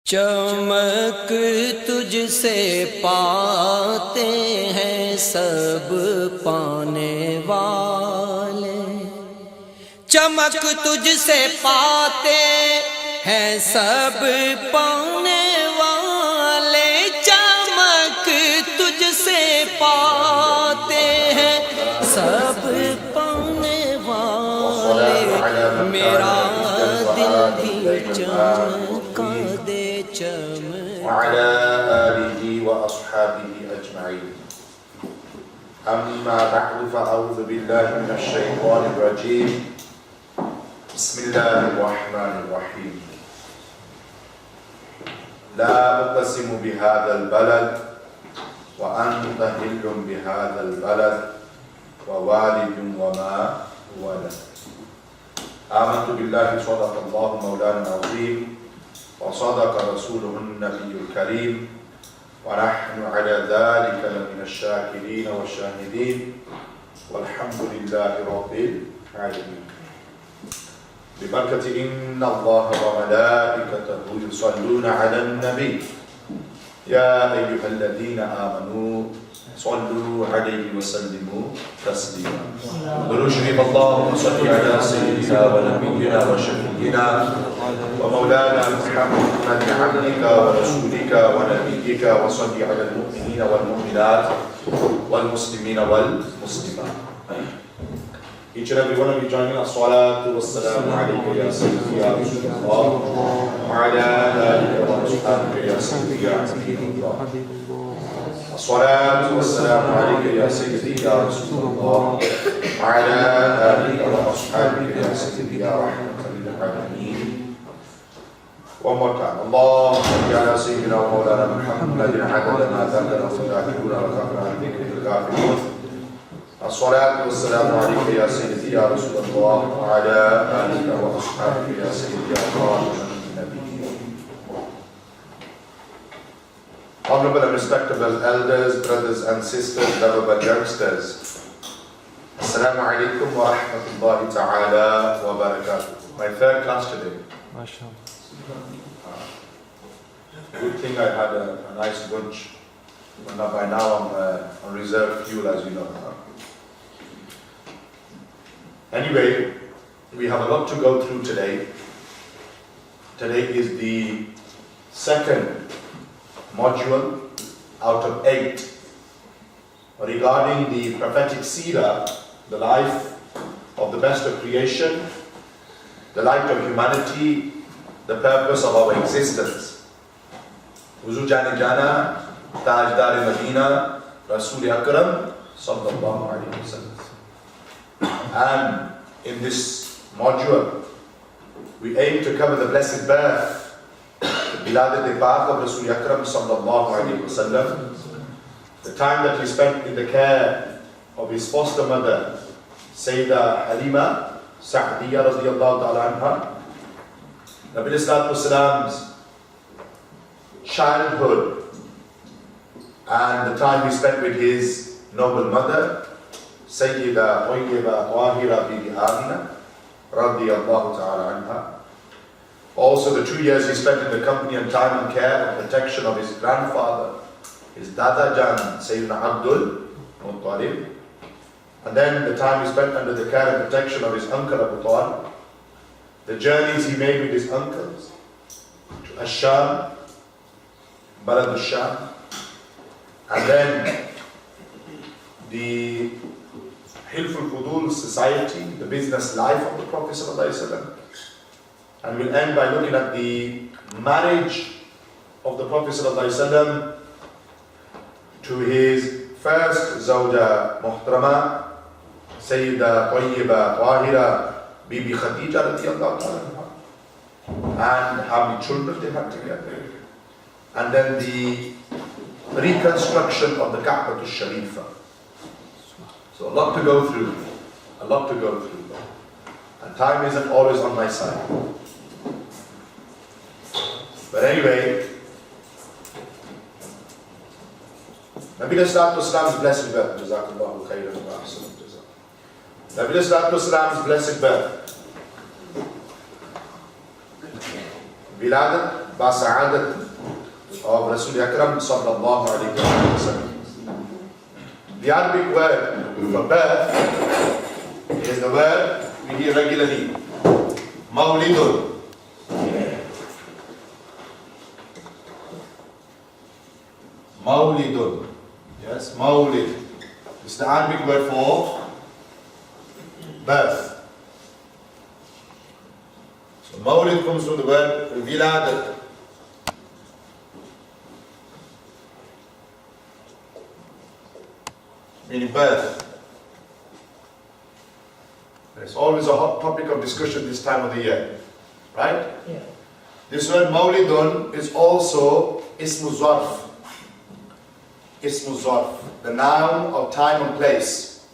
चमक तुझसे पाते हैं सब पाने वाले, चमक तुझसे पाते हैं सब पाने वाले, चमक तुझसे पाते हैं सब पाने वाले, मेरा दिल भी चमका दे चमक। وعلى آله وأصحابه أجمعين. أما بعد فأعوذ بالله من الشيطان الرجيم. بسم الله الرحمن الرحيم. لا أقسم بهذا البلد وأنت حل بهذا البلد ووالد وما ولد. آمنت بالله صدق الله مولانا العظيم وصدق رسوله النبي الكريم ونحن على ذلك لمن الشاكرين والشاهدين والحمد لله رب العالمين. ببركة إن الله وملائكته يصلون على النبي يا أيها الذين آمنوا صلوا عليه وسلموا تسليما. درود شريف اللهم صل على سيدنا ونبينا وشفيعنا ومولانا محمد عبدك ورسولك ونبيك وصل على المؤمنين والمؤمنات والمسلمين والمسلمات. Each and every one of you joining us, salatu wassalamu alayka ya sayyidi ya Rasulullah wa ala alika wa ashabika ya sayyidi ya Habibullah. Salatu wassalamu alayka ya sayyidi ya Rasulullah wa ala alika wa ashabika ya sayyidi ya rahmatan lil alamin. One more time. Allahumma salli ala sayyidina wa maulana Muhammadin adada ma dhakara wa dhakiruna wa dhakara an dhikril ghafilun. الصلاة والسلام عليك يا سيدي يا رسول الله وعلى آلك وأصحابك يا سيدي يا خاتم النبيين. Honorable and respectable elders, brothers and sisters, beloved youngsters, Assalamu alaikum wa rahmatullahi ta'ala wa barakatuh. My third class today. Good thing I had a nice lunch. By now I'm on reserve fuel, as you know. Anyway, we have a lot to go through today. Today is the second module out of 8 regarding the prophetic seerah, the life of the best of creation, the light of humanity, the purpose of our existence. Huzu Jana Jana, Tajdar Medina, Rasul Akram, Sallallahu Alaihi Wasallam. And in this module, we aim to cover the blessed birth, the Biladat Pak of Rasul Akram Sallallahu Alaihi Wasallam, the time that he spent in the care of his foster mother, Sayyidah Halima Sa'diyya radiyallahu ta'ala anha, Nabi Sallallahu Alaihi Wasallam's childhood, and the time he spent with his noble mother, Sayyida Tayyiba Tahira Bibi Amina radiyallahu ta'ala anha. Also the 2 years he spent in the company and time and care and protection of his grandfather, his Dada Jan Sayyidina Abdul Muttalib. And then the time he spent under the care and protection of his uncle Abu Talib. The journeys he made with his uncles to Ash-Sham, Balad al-Sham. And then the Hilful Fudul society, the business life of the Prophet ﷺ. And we'll end by looking at the marriage of the Prophet ﷺ to his first Zawja Muhtarama, Sayyida Tayyiba Tahira Bibi Khadija radiyallahu ta'ala, and how many children they had together. And then the reconstruction of the Ka'bah al-Sharifa. So a lot to go through, a lot to go through. And time isn't always on my side. But anyway, Nabi Sallallahu Alaihi Wasallam's blessed birth, Jazakallahu khairan wa ahsanal jazaa. Nabi Sallallahu Alaihi Wasallam's blessed birth, Wiladat, Sa'adat of Rasul Akram sallallahu alayhi wa sallam. The Arabic word for birth is the word we hear regularly, Mawlidun. Mawlidun. Yes, Mawlid. It's the Arabic word for birth. So Mawlid comes from the word Wiladat. Meaning birth. It's always a hot topic of discussion this time of the year. Right? Yeah. This word Mawlidun is also Ismu Zarf. Ismu Zarf, the noun of time and place.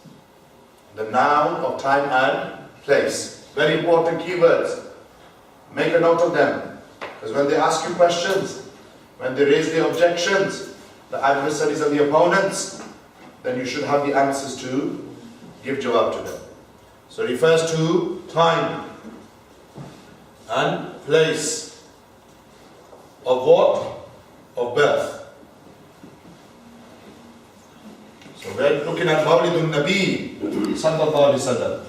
The noun of time and place. Very important keywords. Make a note of them. Because when they ask you questions, when they raise their objections, the adversaries and the opponents, then you should have the answers to give jawab to them. So it refers to time and place of what? Of birth. So we're looking at Mawlidun Nabi sallallahu alaihi wasallam.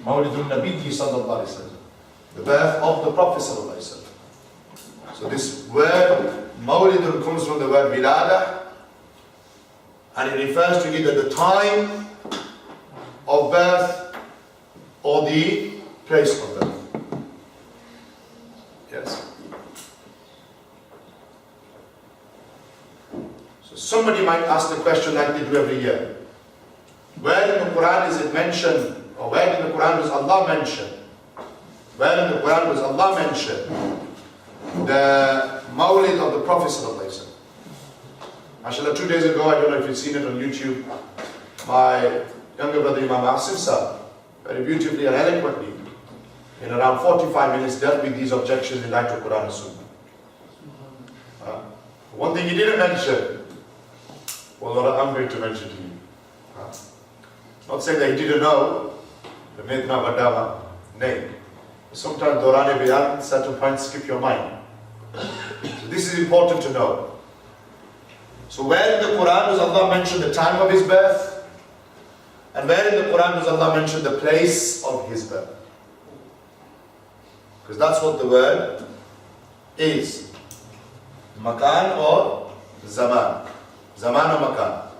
Mawlidun Nabi sallallahu alaihi wasallam. The birth of the Prophet sallallahu alaihi wasallam. So this word Mawlidun comes from the word Wilada, and it refers to either the time of birth or the place of birth. Yes. So somebody might ask the question like they do every year. Where in the Quran is it mentioned, or where in the Quran does Allah mention? Where in the Quran does Allah mention the Mawlid of the Prophet sallallahu alaihi wasallam? Mashallah, 2 days ago, I don't know if you've seen it on YouTube, my younger brother Imam Muhammad very beautifully and eloquently, in around 45 minutes, dealt with these objections in light of Quran and Sunnah. One thing he didn't mention was what I'm going to mention to you. Not saying that he didn't know the Medna Vadama name. Sometimes Dorane Bayan, certain points skip your mind. So this is important to know. So where in the Quran does Allah mention the time of his birth? And where in the Quran does Allah mention the place of his birth? Because that's what the word is. Makan or Zaman. Zaman or Makan.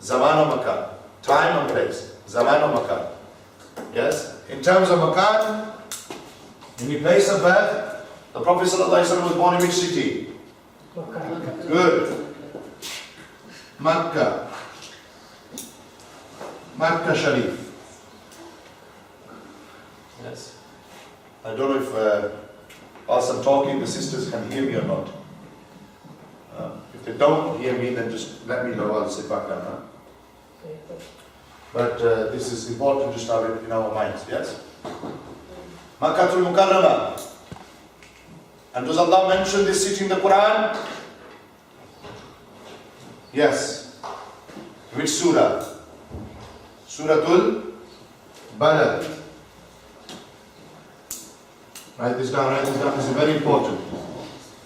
Zaman or Makan. Time and place. Zaman or Makan. Yes? In terms of Makan, in the place of birth, the Prophet ﷺ was born in which city? Good. Makkah. Makkah Sharif. Yes. I don't know if whilst I'm talking the sisters can hear me or not. If they don't hear me, then just let me know, I'll sit back down. Huh? But this is important to have it in our minds, yes? Makkatul Mukarramah. And does Allah mention this city in the Quran? Yes. Which surah? Suratul Balad. Write this down, this is very important.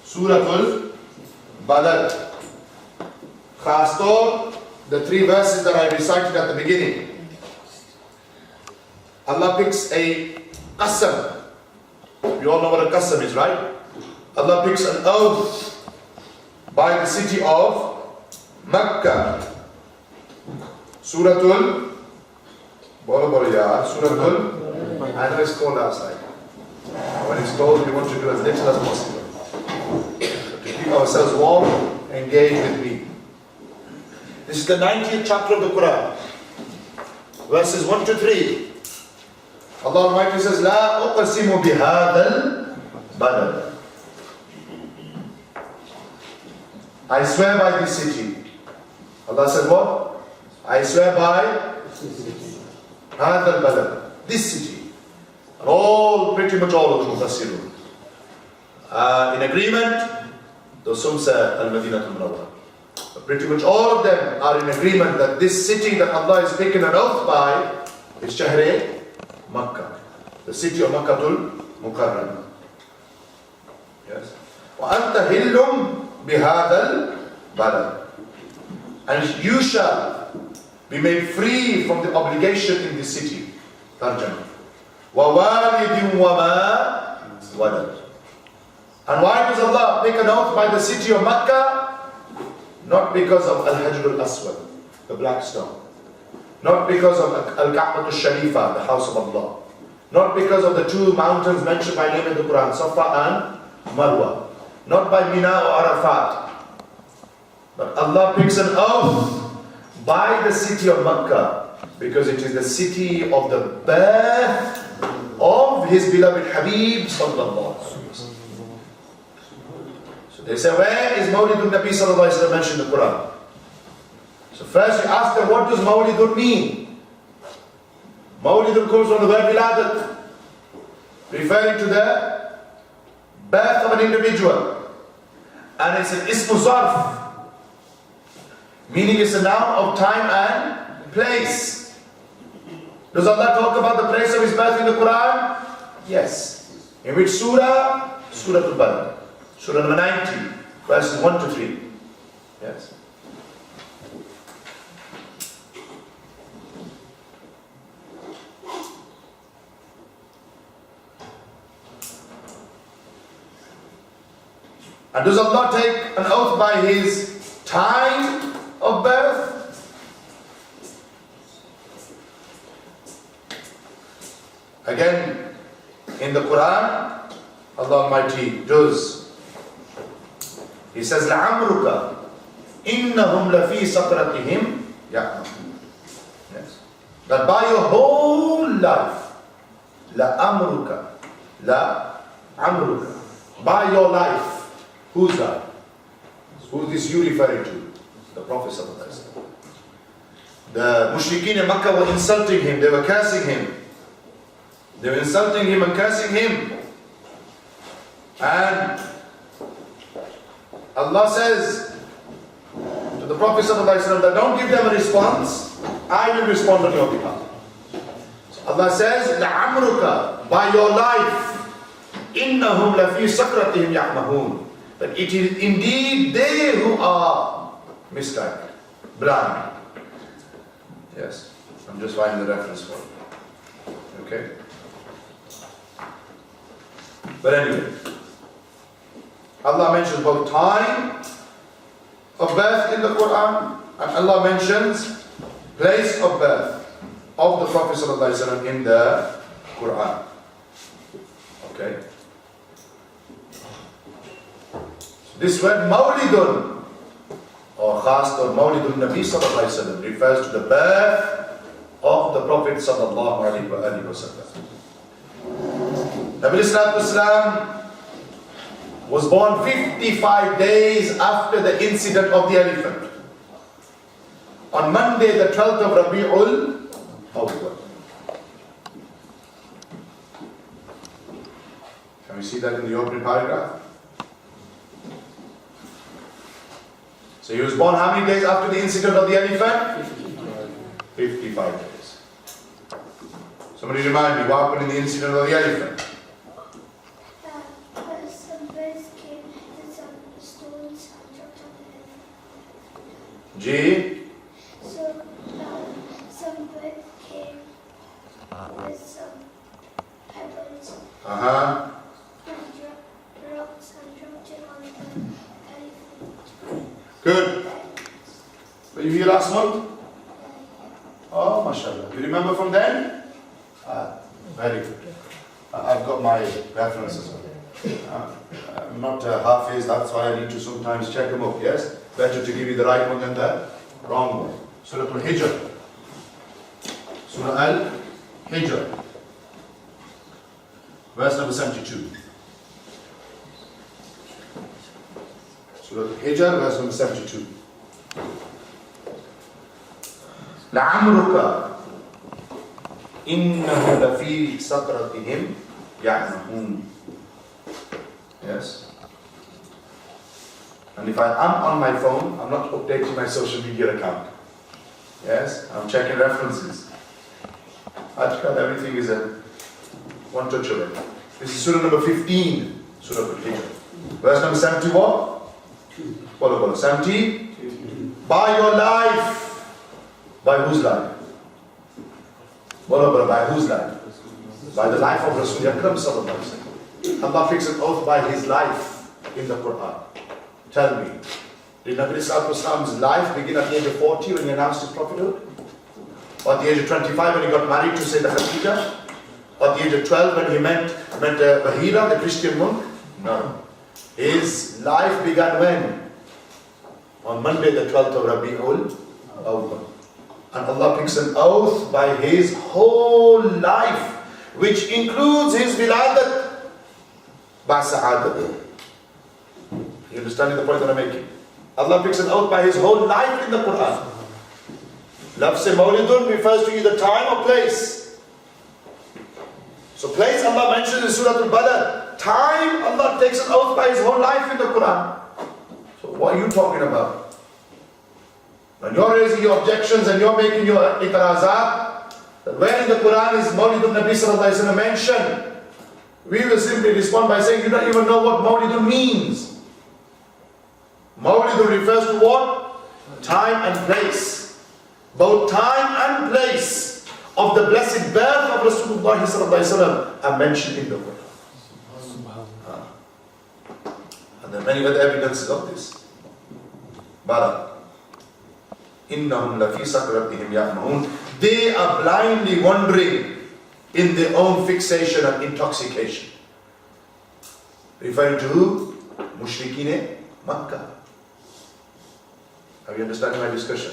Suratul Balad. Khastor, the 3 verses that I recited at the beginning. Allah picks a qasam. You all know what a qasam is, right? Allah picks an oath by the city of Makkah. Suratul Suratul, I know it's cold outside. When it's cold, we want to do as little as possible. To keep ourselves warm, engage with me. This is the 90th chapter of the Quran. Verses 1 to 3. Allah Almighty says, La uqsimu bihadal balad. I swear by this city. Allah said what? I swear by hadal balad, this city. And pretty much all of the Mufassirun. In agreement, though some say Al-Madinatul Munawwara. But pretty much all of them are in agreement that this city that Allah is taking an oath by is Shahre Makkah. the city of Makkatul Mukarramah. Yes. وَأَنْتَ هِلٌّ بِهَذَا الْبَلَدِ. And you shall be made free from the obligation in this city. Tarjama. وَوَالِدٍ وَمَا وَلَدٍ. And why does Allah take an oath by the city of Makkah? Not because of Al-Hajr al-Aswad, the black stone. Not because of Al-Ka'bah al-Sharifa, the house of Allah. Not because of the two mountains mentioned by name in the Quran, Safa and Marwa. Not by Mina or Arafat. But Allah picks an oath by the city of Makkah because it is the city of the birth of his beloved Habib sallallahu alaihi wasallam. So they say, where is Mawlidun Nabi sallallahu alaihi wasallam mentioned in the Quran? So first you ask them, what does Mawlidun mean? Mawlidun comes from the word Wiladat, referring to the birth of an individual. And it's an ismu zarf, meaning it's a noun of time and place. Does Allah talk about the place of his birth in the Quran? Yes. In which surah? Surah Al-Balad. Surah number 90, verses 1 to 3. Yes. And does Allah take an oath by his time of birth? Again, in the Quran, Allah Almighty does. He says, لَعَمْرُكَ إِنَّهُمْ لَفِي سَقْرَتِهِمْ يَعْمَهُونَ. Yes. That by your whole life, لَأَمْرُكَ لَعَمْرُكَ, by your life. Who's that? Who is this you referring to? The Prophet ﷺ. The mushrikeen in Makkah were insulting him, they were cursing him. They were insulting him and cursing him. And Allah says to the Prophet ﷺ that don't give them a response, I will respond on your behalf. So Allah says, لَعَمْرُكَ, by your life, إِنَّهُمْ لَفِي سَقْرَتِهِمْ يَعْمَهُونَ. That it is indeed they who are misguided, blind. Yes, I'm just finding the reference for it. Okay? But anyway, Allah mentions both time of birth in the Quran, and Allah mentions place of birth of the Prophet ﷺ in the Quran. Okay? This word Mawlidun or Khas or Mawlidun Nabi sallallahu alaihi wasallam refers to the birth of the Prophet sallallahu alaihi wasallam. Nabi sallallahu alaihi wasallam was born 55 days after the incident of the elephant. On Monday, the 12th of Rabi'ul Awwal. Can we see that in the opening paragraph? So he was born how many days after the incident of the elephant? 55 days. Somebody remind me, what happened in the incident of the elephant? Some birds came and some stones dropped on the elephant. G? So some birds came with some pebbles Uh-huh. and rocks and dropped it on the elephant. Good. Were you here last month? Oh, mashallah. You remember from then? Very good. I've got my references. I'm not Hafiz, that's why I need to sometimes check them up, yes? Better to give you the right one than the wrong one. Surah Al-Hijr. Surah Al-Hijr. Verse number 72. Surah Al-Hijr, verse number 72. لَعَمْرُكَ إِنَّهُ لَفِي سَقْرَتِهِمْ يَعْمَهُونَ. Yes. And if I am on my phone, I'm not updating my social media account. Yes, I'm checking references. Ajkal, everything is one touch away. This is Surah number 15, Surah Al-Hijr. Verse number 71. Follow. 70. By your life. By whose life? By whose life? By the life of Rasul Akram sallallahu alaihi wasallam. Allah takes an oath by his life in the Quran. Tell me, did Nabi Sallallahu Alaihi Wasallam's life begin at the age of 40 when he announced his prophethood? Or at the age of 25 when he got married to Sayyidah Khadija? Or at the age of 12 when he met Bahira, the Christian monk? No. His life began when? On Monday the 12th of Rabi'ul Awwal. And Allah takes an oath by his whole life, which includes his wiladat by sa'adat. You understanding the point that I'm making? Allah takes an oath by his whole life in the Quran. Lafz Mawlidun refers to either time or place. So place Allah mentions in Surah Al-Balad. Time, Allah takes an oath by his whole life in the Quran. So what are you talking about? When you're raising your objections and you're making your itarazat, where in the Quran is Mawlidun Nabi Sallallahu Alaihi Wasallam mentioned? We will simply respond by saying you don't even know what Mawlidun means. Mawlidun refers to what? Time and place. Both time and place of the blessed birth of Rasulullah Sallallahu Alaihi Wasallam are mentioned in the Quran. And there are many other evidences of this. Bala. Innahum lafi sakratihim ya'mahun. They are blindly wandering in their own fixation and intoxication. Referring to who? Mushrikeen Makkah. Are you understanding my discussion?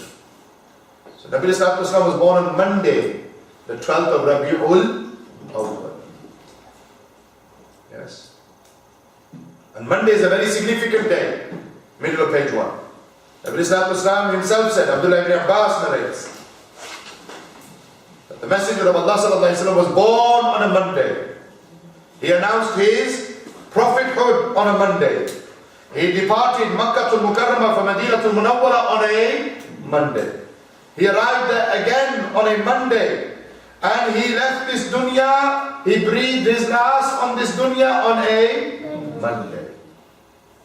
So Nabi Sallallahu Alaihi Wasallam was born on Monday, the 12th of Rabi'ul Awwal. Yes. And Monday is a very significant day. Middle of page 1. Nabi Sallallahu Alaihi Wasallam himself said, Abdullah ibn Abbas narrates, that the Messenger of Allah Sallallahu Alaihi Wasallam was born on a Monday. He announced his prophethood on a Monday. He departed Makkah al-Mukarramah from Madinah al-Munawwara on a Monday. He arrived there again on a Monday. And he left this dunya, he breathed his last on this dunya on a Monday.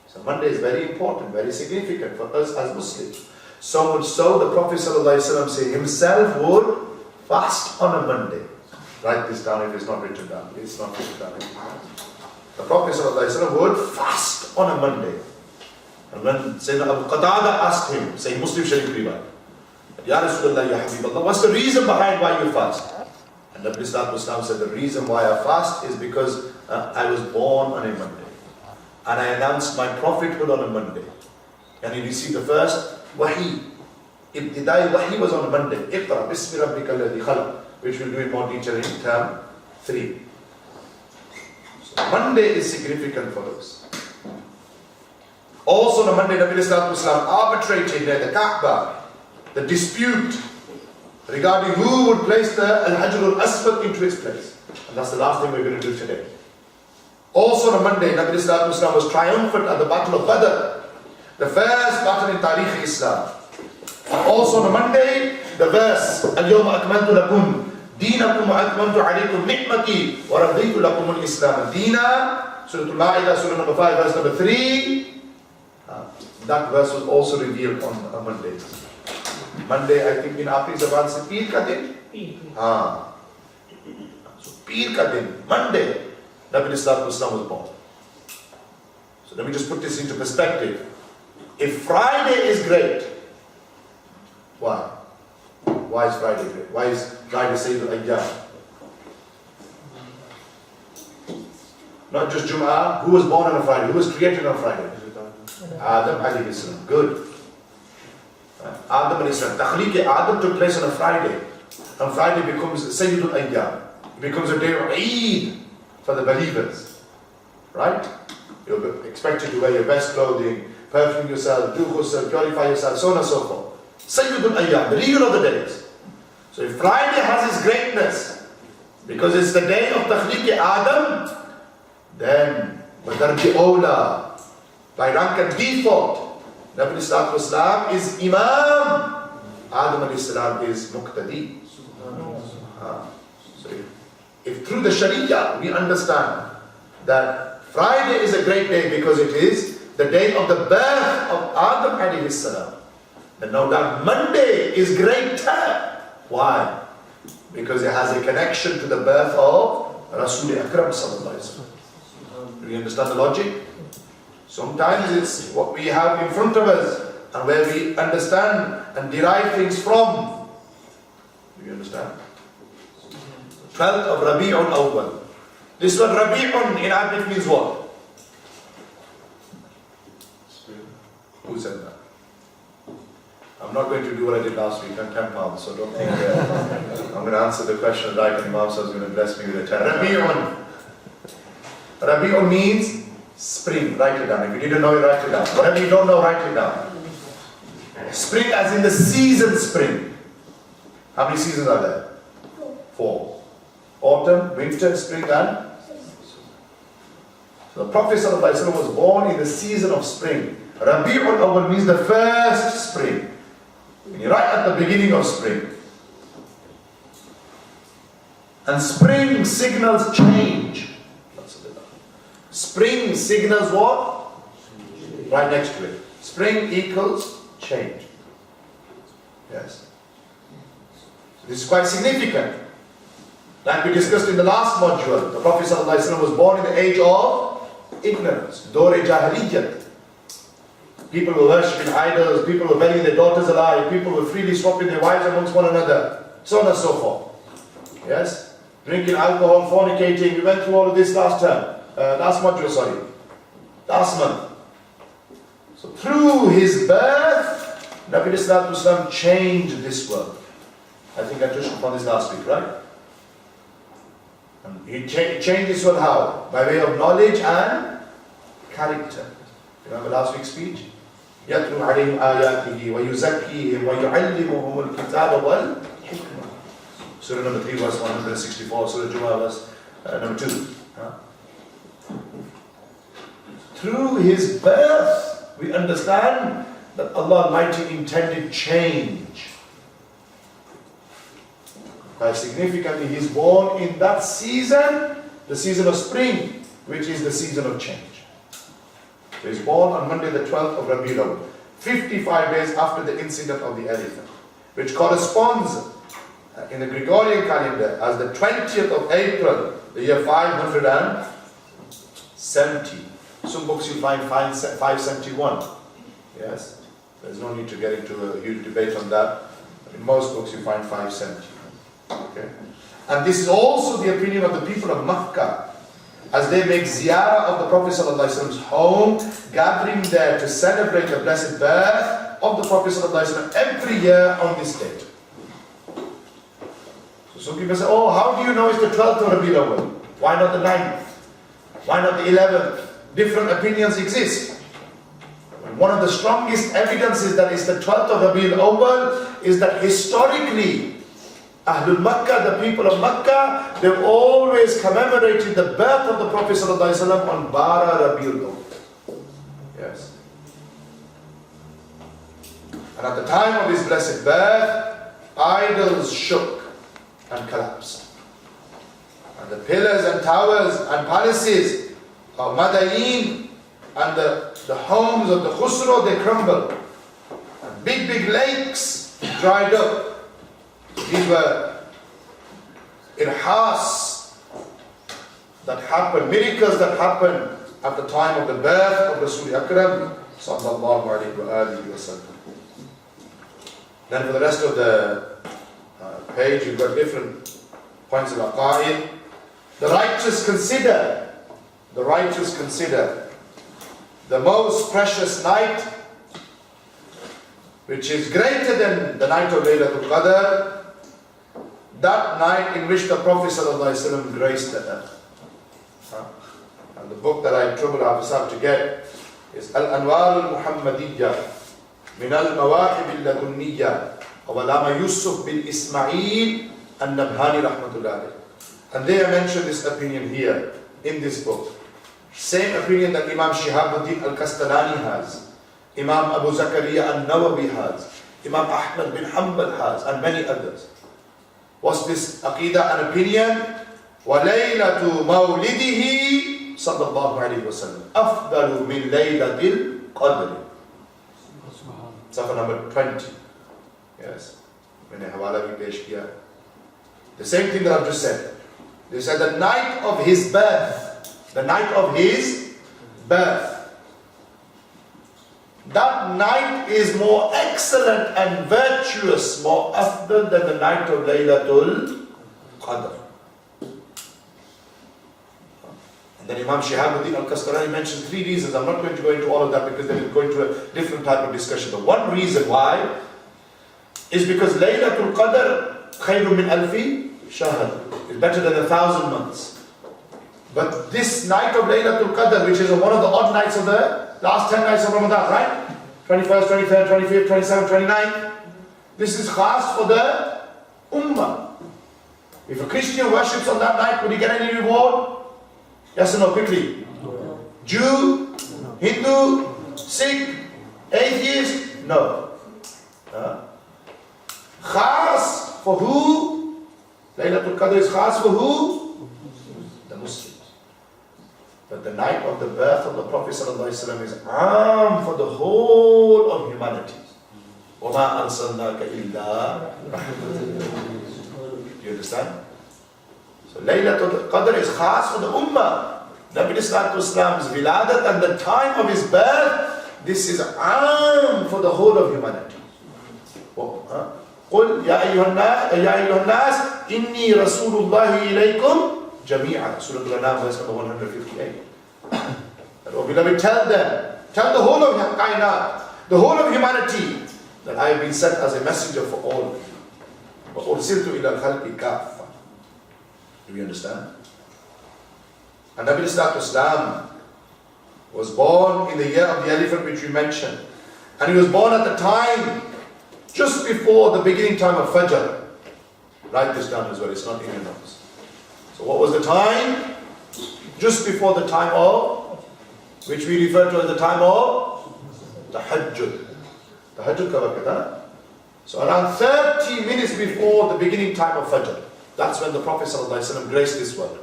So Monday is very important, very significant for us as Muslims. So much so the Prophet ﷺ said himself would fast on a Monday. Write this down if it's not written down. It's not written down. The Prophet ﷺ would fast on a Monday. And when Sayyidina Abu Qatada asked him, saying Muslim Sharif Riwayat, Ya Rasulullah, Ya Habib Allah, what's the reason behind why you fast? And Nabi Sallallahu Alaihi Wasallam said, the reason why I fast is because I was born on a Monday. And I announced my prophethood on a Monday. And he received the first wahi. Ibtidai wahi was on a Monday. Iqra bismi rabbika alladhi khalaq, which we'll do in more detail in term 3. So Monday is significant for us. Also on a Monday, Nabi Sallallahu Alaihi Wasallam arbitrated near the Kaaba the dispute regarding who would place the Al-Hajr al-Aswad into its place. And that's the last thing we're going to do today. Also on a Monday, Nabi Sallallahu Alaihi Wasallam was triumphant at the Battle of Badr, the first battle in Tariq Islam. And also on a Monday, the verse, Al-Yawma akmaltu lakum dinakum wa akmaltu alaykum ni'mati wa raditu lakum al-Islam Dina, Surah Al-Ma'idah, Surah number 5, verse number 3. That verse was also revealed on a Monday. Monday, I think in Apri Zaban se Peer ka din. So Peer ka din, Monday, Nabi Sallallahu Alaihi Wasallam was born. So let me just put this into perspective. If Friday is great, why? Why is Friday great? Why is Friday Sayyidul Ayyam? Not just Jum'ah. Who was born on a Friday? Who was created on Friday? Adam alayhi salam. Good. Adam alayhi salam. Takhliq Adam took place on a Friday. And Friday becomes Sayyidul Ayyam. It becomes a day of Eid for the believers. Right? You're expected to wear your best clothing, perfume yourself, do ghusl, purify yourself, so on and so forth. Sayyidul Ayyam, the leader of the days. So if Friday has its greatness, because it's the day of Takhliq Adam, then Badarji Awla, by rank and default, Nabi Sallallahu Alaihi Wasallam is Imam, Adam Alayhi Salam is Muqtadi. So if through the Sharia, we understand that Friday is a great day because it is the day of the birth of Adam alayhi salam. And now that Monday is greater. Why? Because it has a connection to the birth of Rasul Akram sallallahu alaihi wasallam. Do you understand the logic? Sometimes it's what we have in front of us and where we understand and derive things from. Do you understand? 12th of Rabi'un Awwal. This word Rabi'un in Arabic means what? Who said that? I'm not going to do what I did last week on 10 pounds, so don't think I'm going to answer the question right and Imam is going to bless me with a 10. Rabi'un. Rabi'un means spring. Write it down. If you didn't know it, write it down. Whatever you don't know, write it down. Spring as in the season spring. How many seasons are there? 4. Autumn, winter, spring and? So the Prophet ﷺ was born in the season of spring. Rabi'ul Awwal means the first spring. Right at the beginning of spring. And spring signals change. Spring signals what? Right next to it. Spring equals change. Yes. This is quite significant. Like we discussed in the last module, the Prophet ﷺ was born in the age of ignorance. Dore Jahiliyyat. People were worshipping idols, people were burying their daughters alive, people were freely swapping their wives amongst one another, so on and so forth. Yes? Drinking alcohol, fornicating, we went through all of this last module, last month. So through his birth, Nabi Sallallahu Alaihi Wasallam changed this world. I think I touched upon this last week, right? And he changed this world how? By way of knowledge and character. Remember last week's speech? يَتْلُو عَلَيْهِمْ آيَاتِهِ وَيُزَكِّيهِمْ وَيُعَلِّمُهُمُ الْكِتَابَ وَالْحِكْمَةِ. Surah number 3, verse 164, Surah Jumu'ah, verse number 2. Through his birth, we understand that Allah Almighty intended change. Quite significantly, he is born in that season, the season of spring, which is the season of change. So he's born on Monday the 12th of Rabiul Awwal, 55 days after the incident of the elephant, which corresponds in the Gregorian calendar as the 20th of April, the year 570. Some books you find 571. Yes, there's no need to get into a huge debate on that. In most books you find 570. Okay, and this is also the opinion of the people of Makkah, as they make ziyarah of the Prophet ﷺ's home, gathering there to celebrate the blessed birth of the Prophet ﷺ every year on this date. So some people say, oh, how do you know it's the 12th of Rabiul Awwal? Why not the 9th? Why not the 11th? Different opinions exist. One of the strongest evidences that it's the 12th of Rabiul Awwal is that historically, Ahlul Makkah, the people of Makkah, they've always commemorated the birth of the Prophet ﷺ on Bara Rabiul Awwal. Yes. And at the time of his blessed birth, idols shook and collapsed. And the pillars and towers and palaces of Madain and the homes of the Khusro, they crumbled. And big lakes dried up. These were irhas that happened, miracles that happened at the time of the birth of Rasul Akram sallallahu alayhi wa sallam. Then for the rest of the page, you've got different points of aqa'id. The righteous consider the most precious night, which is greater than the night of Laylatul Qadr, that night in which the Prophet ﷺ graced the earth. And the book that I troubled myself to get is Al-Anwar al-Muhammadiyya min al-Mawahib al-Ladunniyya of Allama Yusuf bin Ismail al-Nabhani rahmatullah. And they have mentioned this opinion here in this book. Same opinion that Imam Shihabuddin al-Kastalani has, Imam Abu Zakaria al-Nawawi has, Imam Ahmad bin Hanbal has, and many others. Was this aqidah an opinion, وَلَيْلَةُ مَوْلِدِهِ صلى الله عليه وسلم أفضل من ليلة القدر. Safa number 20. Yes. When Hawala we pesh kiya. The same thing that I've just said. They said the night of his birth. The night of his birth. That night is more excellent and virtuous, more afdal than the night of Laylatul Qadr. And then Imam Shihabuddin al-Kastarani mentioned 3 reasons. I'm not going to go into all of that because then we'll go into a different type of discussion. But one reason why is because Laylatul Qadr khayrun min alfi shahr. It's better than 1,000 months. But this night of Laylatul Qadr, which is one of the odd nights of the last 10 nights of Ramadan, right? 21st, 23rd, 25th, 27th, 29th. This is khas for the Ummah. If a Christian worships on that night, will he get any reward? Yes or no, quickly? No. Jew? No. Hindu? Sikh? Atheist? No. Khas for who? Laylatul Qadr is khas for who? The Muslims. But the night of the birth of the Prophet ﷺ is aam for the whole of humanity. وَمَا أَرْسَلْنَاكَ إِلَّا رَحْمَةً. Do you understand? So Laylatul Qadr is khas for the Ummah. Nabi Islam's wiladat and the time of his birth, this is aam for the whole of humanity. قُلْ يَا أَيُّهَا النَّاسِ إِنِّي رَسُولُ اللَّهِ إِلَيْكُمْ جَمِيعًا. Surah Al-An'am, verse number 158. Oh beloved, tell them, tell the whole of Kainat, the whole of humanity, that I have been sent as a messenger for all of you. وَأُرْسِلْتُ إِلَى الْخَلْقِ كَافَّةً. Do we understand? And Nabi Islam was born in the year of the elephant, which we mentioned. And he was born at the time, just before the beginning time of Fajr. Write this down as well, it's not in your notes. So what was the time? Just before the time of, which we refer to as the time of Tahajjud. Tahajjud ka waqt, huh? So around 30 minutes before the beginning time of Fajr. That's when the Prophet ﷺ graced this world.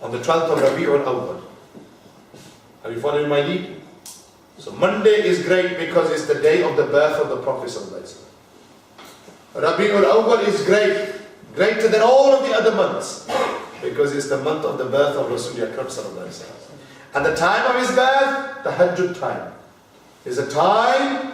On the 12th of Rabi'ul Awwal. Are you following my lead? So Monday is great because it's the day of the birth of the Prophet ﷺ. Rabi'ul Awwal is great. Greater than all of the other months. Because it's the month of the birth of Rasul Akram ﷺ. And the time of his birth, the Tahajjud time, is a time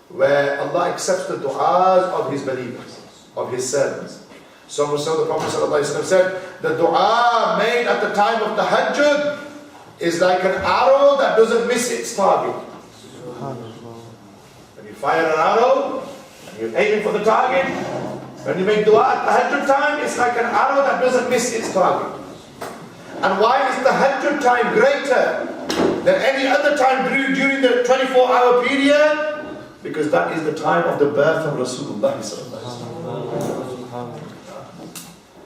where Allah accepts the du'as of his believers, of his servants. So the Prophet ﷺ said, the dua made at the time of Tahajjud is like an arrow that doesn't miss its target. When you fire an arrow, and you're aiming for the target, when you make dua at Tahajjud time, it's like an arrow that doesn't miss its target. And why is Tahajjud time greater than any other time during the 24-hour period? Because that is the time of the birth of Rasulullah.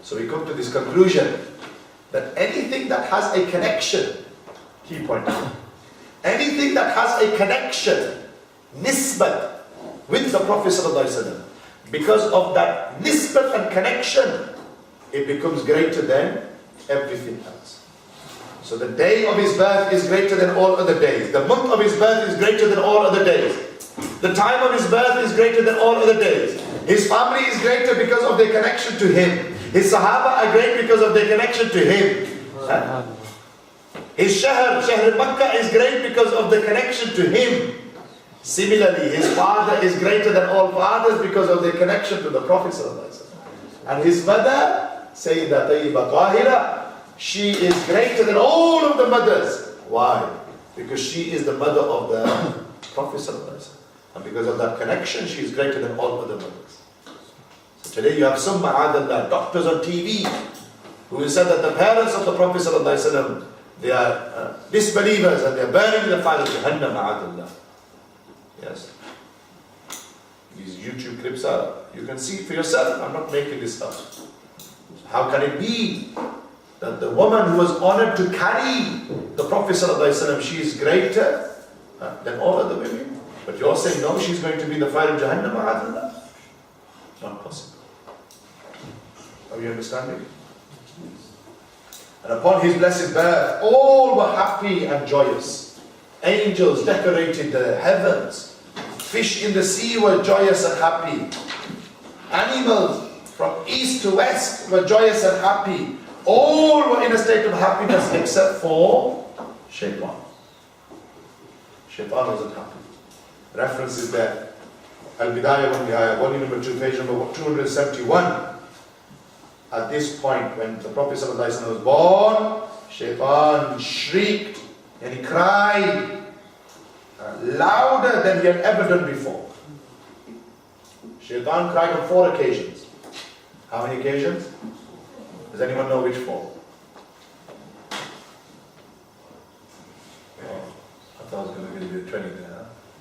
So we come to this conclusion that anything that has a connection, key point, anything that has a connection, nisbat, with the Prophet ﷺ, because of that nisbat and connection, it becomes greater than everything else. So the day of his birth is greater than all other days. The month of his birth is greater than all other days. The time of his birth is greater than all other days. His family is greater because of their connection to him. His Sahaba are great because of their connection to him. His Shahr Makkah is great because of the connection to him. Similarly, his father is greater than all fathers because of their connection to the Prophet ﷺ. And his mother, Sayyidah Tayyiba Tahira, she is greater than all of the mothers. Why? Because she is the mother of the Prophet ﷺ. And because of that connection, she is greater than all other mothers. So today you have some ma'adallah, doctors on TV, who will say that the parents of the Prophet ﷺ, they are disbelievers and they are burning in the fire of Jahannam, ma'adallah. Yes. These YouTube clips are, you can see it for yourself. I'm not making this up. How can it be that the woman who was honored to carry the Prophet ﷺ, she is greater than all other women? But you're saying, no, she's going to be in the fire of Jahannam, ma'adallah? Not possible. Are you understanding? And upon his blessed birth, all were happy and joyous. Angels decorated the heavens. Fish in the sea were joyous and happy. Animals from east to west were joyous and happy. All were in a state of happiness except for Shaitan. Shaitan wasn't happy. Reference is there. Al-Bidayah wa Nihayah, volume number 2, page number 271. At this point, when the Prophet ﷺ was born, Shaitan shrieked and he cried louder than he had ever done before. Shaitan cried on 4 occasions. How many occasions? Does anyone know which 4? Oh, I thought I was going to give you a 20 there.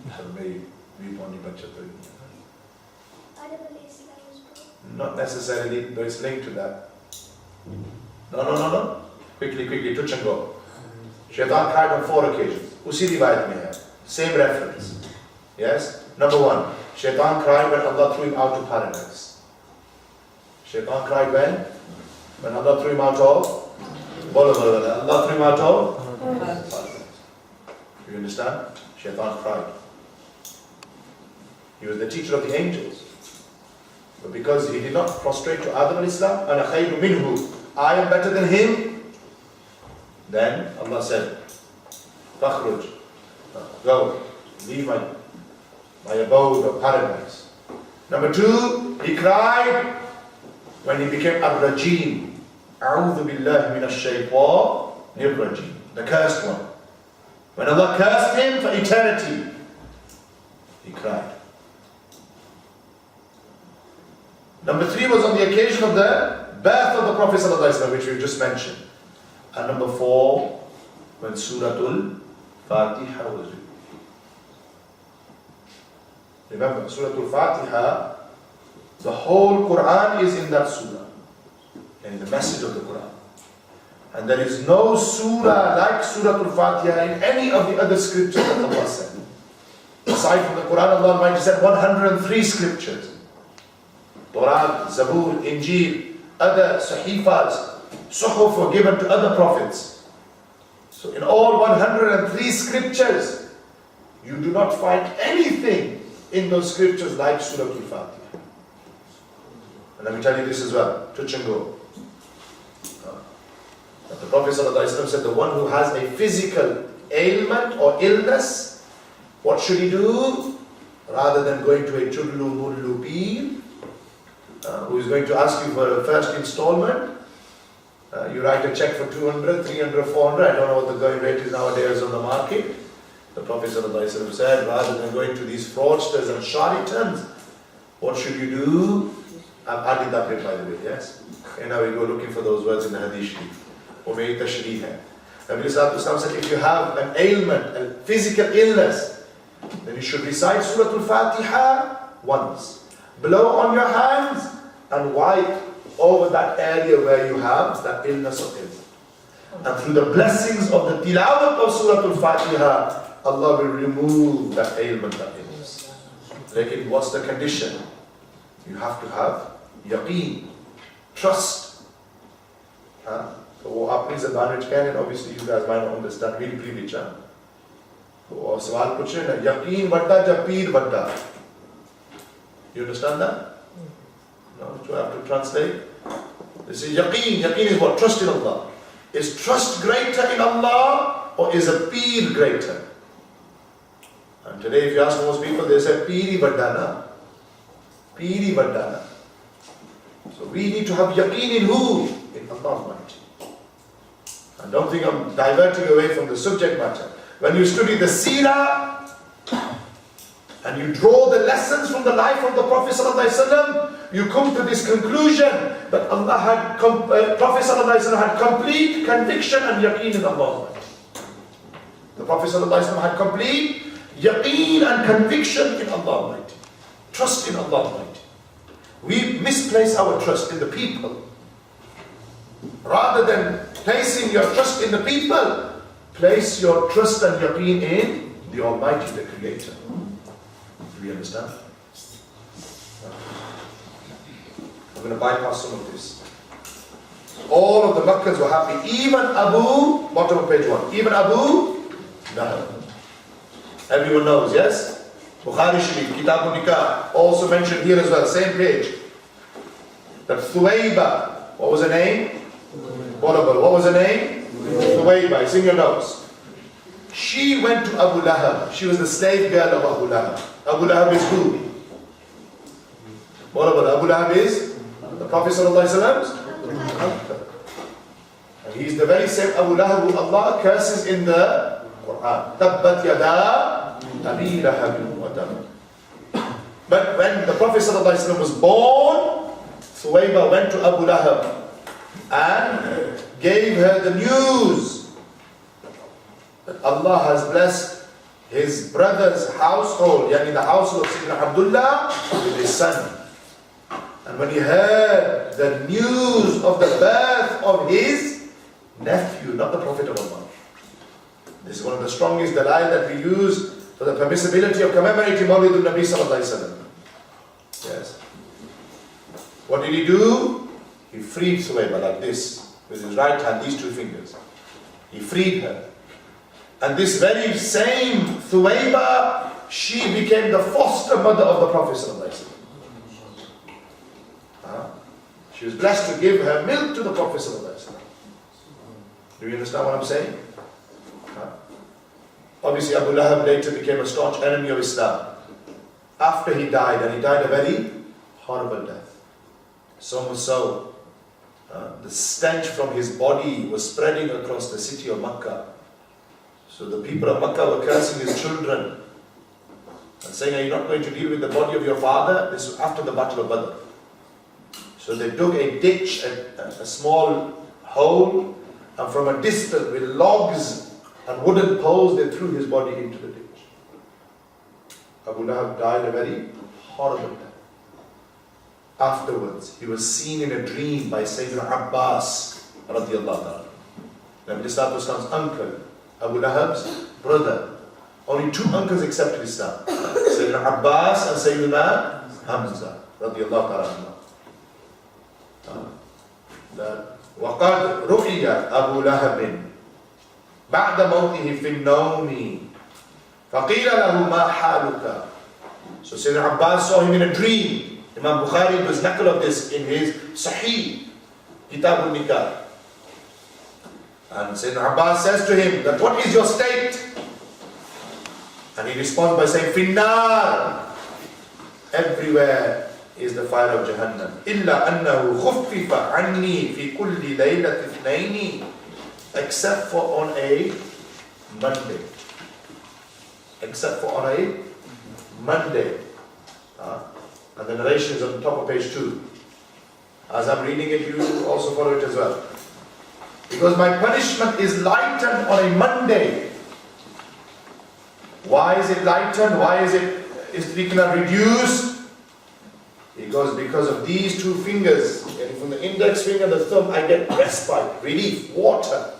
Huh? So maybe we only bunch of 30. Not necessarily, but it's linked to that. No. Quickly, touch and go. Shaitan cried on 4 occasions. Usi riwayat mein hai. Same reference. Yes? Number 1. Shaitan cried when Allah threw him out of paradise. Shaitan cried when? When Allah threw him out of? Allah threw him out of? Paradise. You understand? Shaitan cried. He was the teacher of the angels. But because he did not prostrate to Adam al-Islam, أَنَا خَيْرٌ مِنْهُ, I am better than him, then Allah said, فَخْرُجْ, go, leave my abode of paradise. Number 2, he cried when he became ar-Rajim. أَعُوذُ بِاللَّهِ مِنَ الشَّيْطَانِ الرَّجِيمِ, the cursed one. When Allah cursed him for eternity, he cried. Number 3 was on the occasion of the birth of the Prophet ﷺ, which we just mentioned. And number 4, when Suratul Fatiha was revealed. Remember, Suratul Fatiha, the whole Quran is in that surah, and the message of the Quran. And there is no surah like Suratul Fatiha in any of the other scriptures that Allah said. Aside from the Quran, Allah Almighty said 103 scriptures. Torah, Zabur, Injil, other Sahifas, Suhuf were given to other prophets. So in all 103 scriptures, you do not find anything in those scriptures like Surah Al-Fatiha. And let me tell you this as well, touch and go. That the Prophet ﷺ said, the one who has a physical ailment or illness, what should he do? Rather than going to a chudlu mullu peer, who is going to ask you for a first installment, you write a check for 200, 300, 400, I don't know what the going rate is nowadays on the market. The Prophet ﷺ said, rather than going to these fraudsters and charlatans, what should you do? I've added that bit by the way, yes? And now we go looking for those words in the Hadith Sharif. Nabi Sallallahu said, if you have an ailment, a physical illness, then you should recite Surah Al-Fatiha once. Blow on your hands and wipe over that area where you have that illness or ailment. And through the blessings of the tilawat of Surah Al-Fatiha, Allah will remove that ailment, that illness. Like, what's the condition? You have to have yaqeen, trust. So what happens in Banrich Canyon, obviously you guys might not understand, we'll preach. So, sawal puche na, yaqeen vadda ja peer vadda. You understand that? No, do I have to translate? This is yaqeen. Yaqeen is what? Trust in Allah. Is trust greater in Allah or is a peer greater? And today if you ask most people, they say peeri vaddana. Peeri vaddana. So we need to have yaqeen in who? In Allah Almighty. And don't think I'm diverting away from the subject matter. When you study the seerah, and you draw the lessons from the life of the Prophet ﷺ, you come to this conclusion that Allah had, Prophet ﷺ had complete conviction and yaqeen in Allah. The Prophet ﷺ had complete yaqeen and conviction in Allah Almighty. Trust in Allah Almighty. We misplace our trust in the people. Rather than placing your trust in the people, place your trust and yaqeen in the Almighty, the Creator. Do you understand? I'm going to bypass some of this. All of the Makkans were happy. Even Abu, bottom of page 1, even Abu Lahab. Everyone knows, yes? Bukhari Sharif, Kitab al-Nikah, also mentioned here as well, same page. That Thuwayba, what was her name? What was her name? Thuwayba, it's in your notes. She went to Abu Lahab. She was the slave girl of Abu Lahab. Abu Lahab is who? What about Abu Lahab is? The Prophet ﷺ's uncle. And he's the very same Abu Lahab who Allah curses in the Quran. Tabbat yada Abi Lahab wa tab. But when the Prophet ﷺ was born, Thuwayba went to Abu Lahab and gave her the news that Allah has blessed his brother's household, yani the household of Sayyidina Abdullah, with his son. And when he heard the news of the birth of his nephew, not the Prophet of Allah. This is one of the strongest dalail that we use for the permissibility of commemorating Mawlidul Nabi sallallahu alaihi wasallam. Yes. What did he do? He freed Thuwayba like this, with his right hand, these two fingers. He freed her. And this very same Thuwayba, she became the foster mother of the Prophet sallallahu alaihi wasallam. She was blessed to give her milk to the Prophet ﷺ. Do you understand what I'm saying? Obviously Abu Lahab later became a staunch enemy of Islam. After he died, and he died a very horrible death. So much so, the stench from his body was spreading across the city of Makkah. So the people of Makkah were cursing his children and saying, are you not going to deal with the body of your father? This was after the Battle of Badr. So they dug a ditch, a small hole, and from a distance with logs and wooden poles they threw his body into the ditch. Abu Lahab died a very horrible death. Afterwards, he was seen in a dream by Sayyidina Abbas radiallahu ta'ala. Nabi Sallallahu Alaihi Wasallam's uncle, Abu Lahab's brother. Only two uncles accepted Islam. Sayyidina Abbas and Sayyidina Hamza radiallahu ta'ala. وقد رؤي أبو لهب بعد موته في النوم فقيل له ما حالك. So Sayyidina Abbas saw him in a dream. Imam Bukhari does naql of this in his Sahih Kitab al-Nikah. And Sayyidina Abbas says to him that what is your state? And he responds by saying Finnar. Everywhere is the fire of Jahannam. إِلَّا أَنَّهُ خُفِّفَ عَنِّي فِي كُلِّ لَيْلَةِ اثْنَيْنِ. Except for on a Monday. Except for on a Monday. And the narration is on the top of page 2. As I'm reading it, you also follow it as well. Because my punishment is lightened on a Monday. Why is it lightened? Why is we cannot reduce? Because of these two fingers, and from the index finger and the thumb, I get respite, relief, water.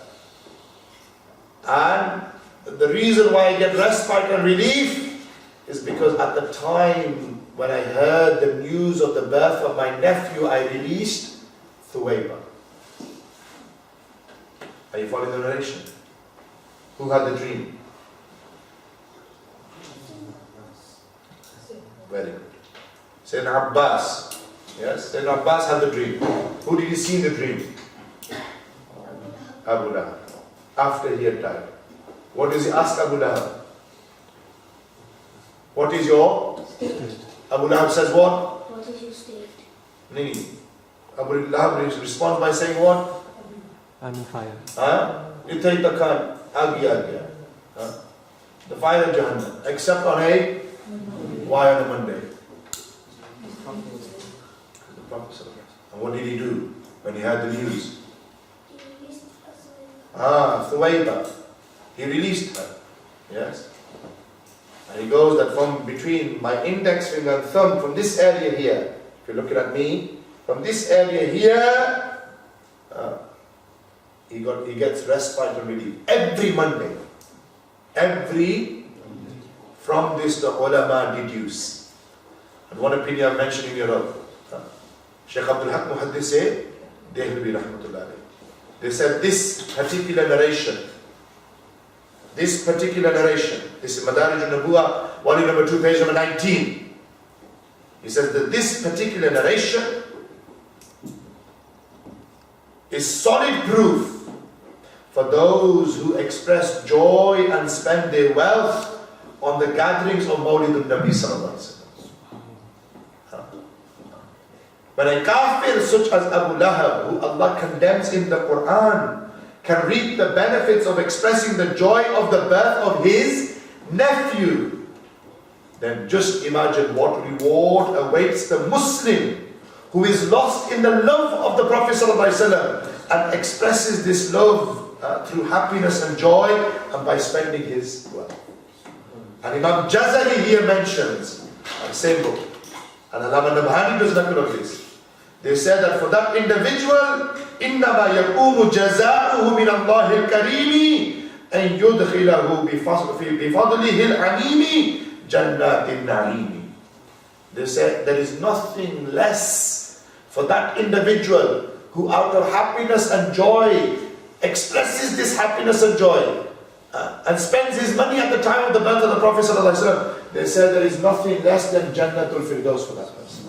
And the reason why I get respite and relief is because at the time when I heard the news of the birth of my nephew, I released Thuwayba. Are you following the narration? Who had the dream? Very good. Sayyidina Abbas. Yes, Sayyidina Abbas had the dream. Who did he see in the dream? Abu Lahab. After he had died. What does he ask Abu Lahab? What is your state? Abu Lahab says what? What is your state? Nini. Abu Lahab responds by saying what? I'm on fire. You take the khan. Agya. The fire of Jahannam. Except on a why on a Monday? And what did he do when he heard the news? He released us. Thuwayba. He released her. Yes. And he goes that from between my index finger and thumb, from this area here, if you're looking at me, from this area here, he gets respite and relief. Every Monday. From this the ulama deduce. And one opinion I mentioned in your own. Shaykh Abdul Haq Mohaddis-e Dehlvi rahmatullah alayhi. They said this particular narration, this is Madarij al-Nubuwah, volume number 2, page number 19. He says that this particular narration is solid proof for those who express joy and spend their wealth on the gatherings of Mawlid al-Nabi sallallahu alaihi wasallam. When a kafir such as Abu Lahab, who Allah condemns in the Quran, can reap the benefits of expressing the joy of the birth of his nephew, then just imagine what reward awaits the Muslim who is lost in the love of the Prophet ﷺ and expresses this love through happiness and joy and by spending his wealth. And Imam Jazari here mentions, the same book, and Allama Nabhani does not know this. They said that for that individual, إِنَّمَا يَقُومُ جَزَاؤُهُ مِنَ اللَّهِ الْكَرِيمِ أَنْ يُدْخِلَهُ بِفَضْلِهِ الْعَمِيمِ جَنَّاتِ النَّعِيمِ. They said there is nothing less for that individual who out of happiness and joy expresses this happiness and joy and spends his money at the time of the birth of the Prophet ﷺ. They said there is nothing less than Jannatul Firdaus for that person.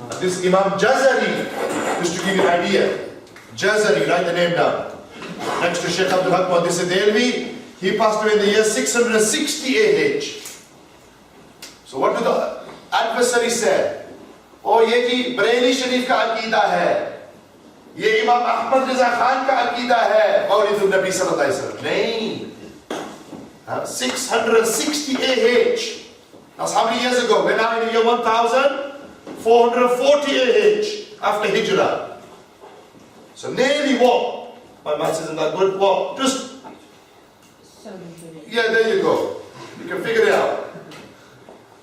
And this Imam Jazari, just to give you an idea, Jazari, write the name down, next to Sheikh Abdul Haq Mohaddis-e-Azam, he passed away in the year 660 AH. So what do the adversary say? Oh, ye ji Bareilly Sharif ka aqeeda hai, ye Imam Ahmad Riza Khan ka aqeeda hai, Mawlid al-Nabi sallallahu alaihi wasallam. Nahin. 660 AH. That's how many years ago? We're now in the year 1440 AH after Hijrah. So nearly what? My maths isn't that good. What? Just, yeah, there you go. You can figure it out.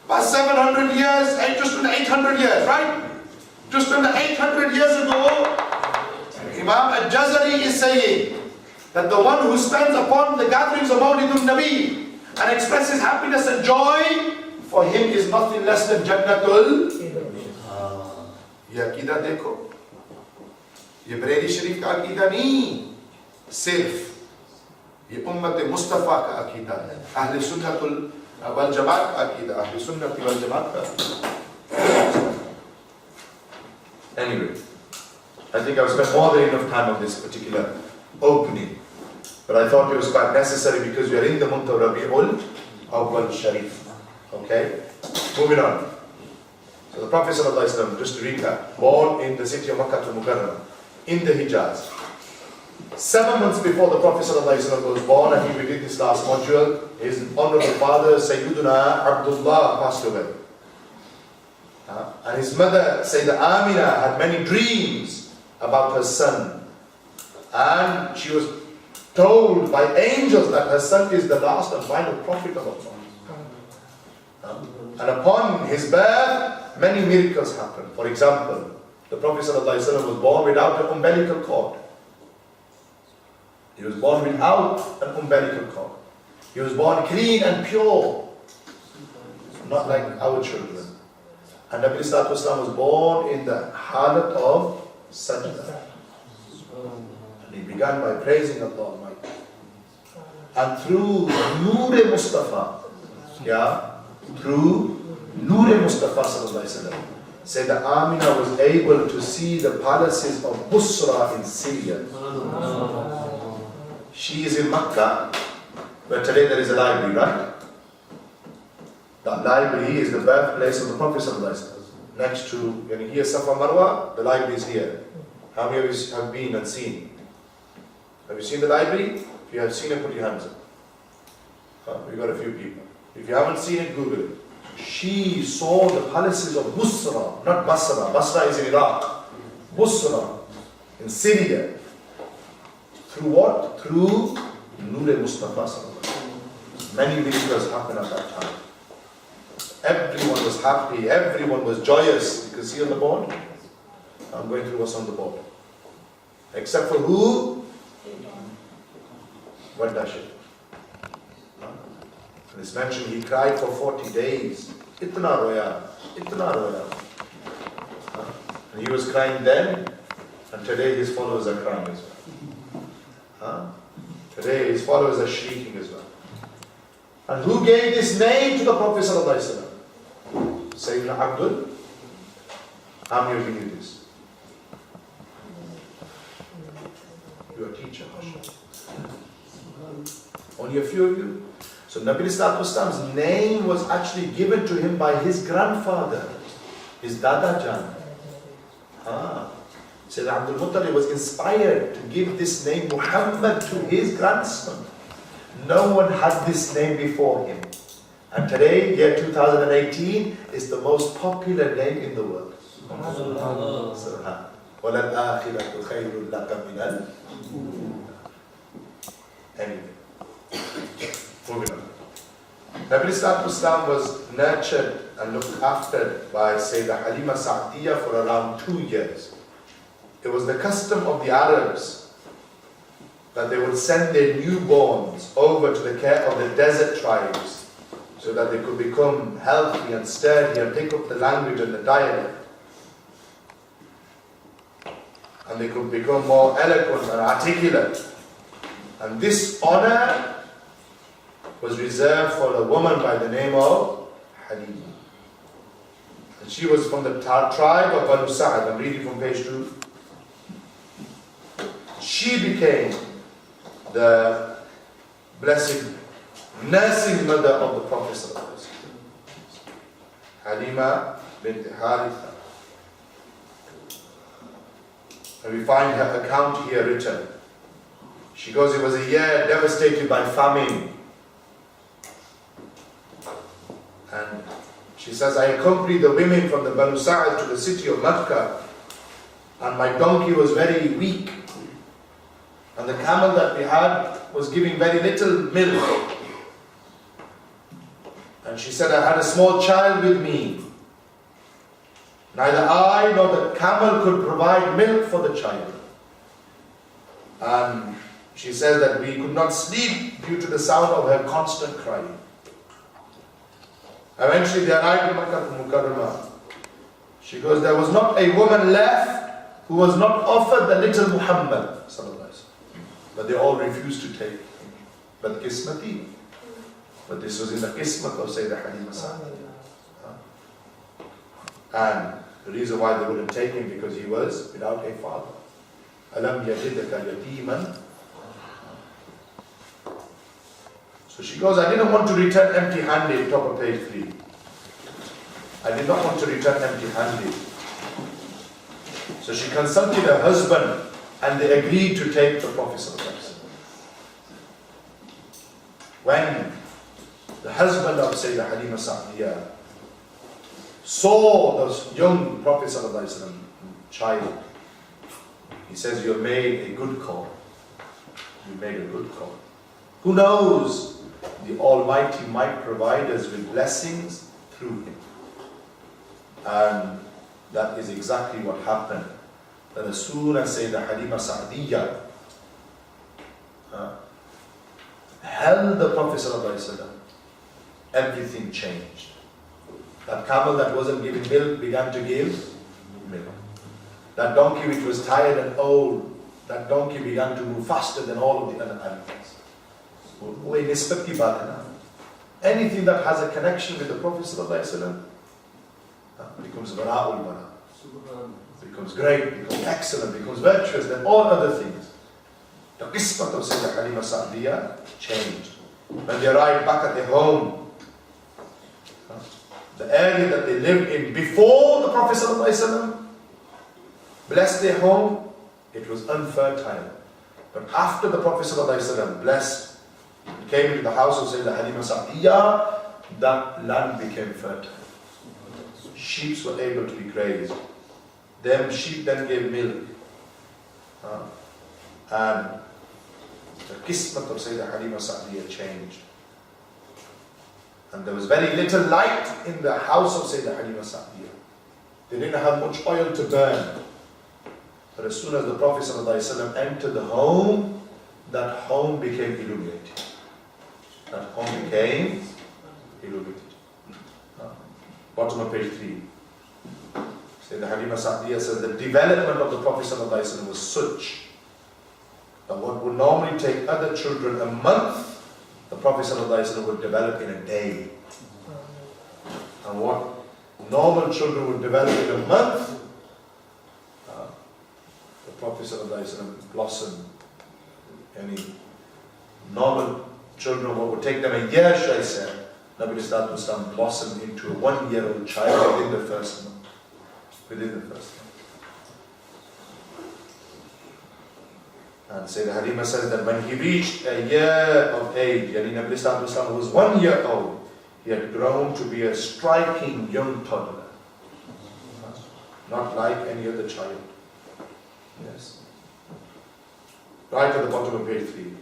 About 700 years, just under 800 years, right? Just under 800 years ago, Imam Al-Jazari is saying that the one who spends upon the gatherings of Mawlid al-Nabi and expresses happiness and joy, for him is nothing less than Jannatul. Ye aqeeda dekho. Ye Bareilly Sharif ka aqeeda nahi, sirf. Ye Ummat Mustafa ka aqeeda hai. Ahlul Sunnatul wal Jamaat ka aqeeda. Ahlul Sunnati wal Jamaat ka aqeeda. Anyway, I think I've spent more than enough time on this particular opening. But I thought it was quite necessary because we are in the month of Rabi'ul Awwal Sharif. Okay? Moving on. So the Prophet ﷺ, just to recap, born in the city of Makkah al-Mukarramah, in the Hijaz. 7 months before the Prophet ﷺ was born, I think we did this last module, his honorable father, Sayyiduna Abdullah, passed away. And his mother, Sayyidah Amina, had many dreams about her son. And she was told by angels that her son is the last and final prophet of Allah. And upon his birth, many miracles happened. For example, the Prophet ﷺ was born without an umbilical cord. He was born without an umbilical cord. He was born clean and pure, not like our children. And Nabi Sallallahu Alaihi Wasallam was born in the halat of sajda. And he began by praising Allah Almighty. And through Noor Mustafa, through Noor Mustafa Sallallahu Alaihi Wasallam, Sayyidah Amina was able to see the palaces of Busra in Syria. She is in Makkah, where today there is a library, right? That library is the birthplace of the Prophet Sallallahu Alaihi Wasallam. Next to, when you hear Safa Marwa, the library is here. How many of you have been and seen? Have you seen the library? If you have seen it, put your hands up. We've got a few people. If you haven't seen it, Google it. She saw the palaces of Busra, not Basra. Basra is in Iraq. Busra, in Syria. Through what? Through Noor Mustafa Sallallahu Alaihi Wasallam. Many miracles happened at that time. Everyone was happy, everyone was joyous. You can see on the board? I'm going through what's on the board. Except for who? What dash it? And it's mentioned he cried for 40 days. Itna roya, itna roya. And he was crying then, And today his followers are crying as well. Huh? Today his followers are shrieking as well. And who gave this name to the Prophet ﷺ? Sayyidina Abdul. How many of you knew this? You're a teacher, mashallah. Only a few of you. So Nabi Islam's name was actually given to him by his grandfather, his Dada Jan. Sayyidina Abdul Muttalib was inspired to give this name Muhammad to his grandson. No one had this name before him. And today, year 2018, is the most popular name in the world. Anyway, moving on. Nabi Islam was nurtured and looked after by Sayyidah Halima Sa'diyah for around 2 years. It was the custom of the Arabs that they would send their newborns over to the care of the desert tribes so that they could become healthy and sturdy and pick up the language and the dialect. And they could become more eloquent and articulate. And this honor was reserved for a woman by the name of Halima. And she was from the tribe of Banu Sa'ad. I'm reading from page 2. She became the blessed nursing mother of the Prophet ﷺ. Halima bint Haritha. And we find her account here written. She goes, it was a year devastated by famine. And she says, I accompanied the women from the Banu Sa'ad to the city of Makkah. And my donkey was very weak. And the camel that we had was giving very little milk. And she said, I had a small child with me. Neither I nor the camel could provide milk for the child. And she says that we could not sleep due to the sound of her constant crying. Eventually they arrived in Makkah Mukarramah. She goes, there was not a woman left who was not offered the little Muhammad. But they all refused to take him. But Qismati. But this was in the Qismat of Sayyidah Halima Sa'diyah. And the reason why they wouldn't take him because he was without a father. Alam yajidaka yatiman. So she goes, I didn't want to return empty-handed, top of page 3. I did not want to return empty-handed. So she consulted her husband and they agreed to take the Prophet. When the husband of Sayyidah Halima Sa'diyah saw the young Prophet child, he says, you have made a good call. You made a good call. Who knows? The Almighty might provide us with blessings through him. And that is exactly what happened. That as soon as Sayyidah Halima Sa'diyah held the Prophet ﷺ, everything changed. That camel that wasn't giving milk began to give milk. That donkey which was tired and old, that donkey began to move faster than all of the other animals. Anything that has a connection with the Prophet ﷺ becomes bara'ul bara. Becomes great, becomes excellent, becomes virtuous than all other things. The qismat of Sayyidah Halima Sa'diyah changed. When they arrived back at their home, the area that they lived in before the Prophet ﷺ blessed their home, it was unfertile. But after the Prophet ﷺ blessed, came into the house of Sayyidah Halima Sa'diyah, that land became fertile. Sheep were able to be grazed. Them sheep then gave milk. And the qismat of Sayyidah Halima Sa'diyah changed. And there was very little light in the house of Sayyidah Halima Sa'diyah. They didn't have much oil to burn. But as soon as the Prophet ﷺ entered the home, that home became illuminated. That home became illuminated. Bottom of page 3. Sayyidah Halima Sa'diyah says the development of the Prophet ﷺ was such that what would normally take other children a month, the Prophet ﷺ would develop in a day. And what normal children would develop in a month, the Prophet ﷺ blossomed. Any normal children, what would take them a year, should I say, Nabi Islam blossomed into a 1-year-old child within the first month. And Sayyidah Halima says that when he reached a year of age, Yani Nabi Islam was 1 year old, he had grown to be a striking young toddler. Not like any other child. Yes. Right at the bottom of page 3.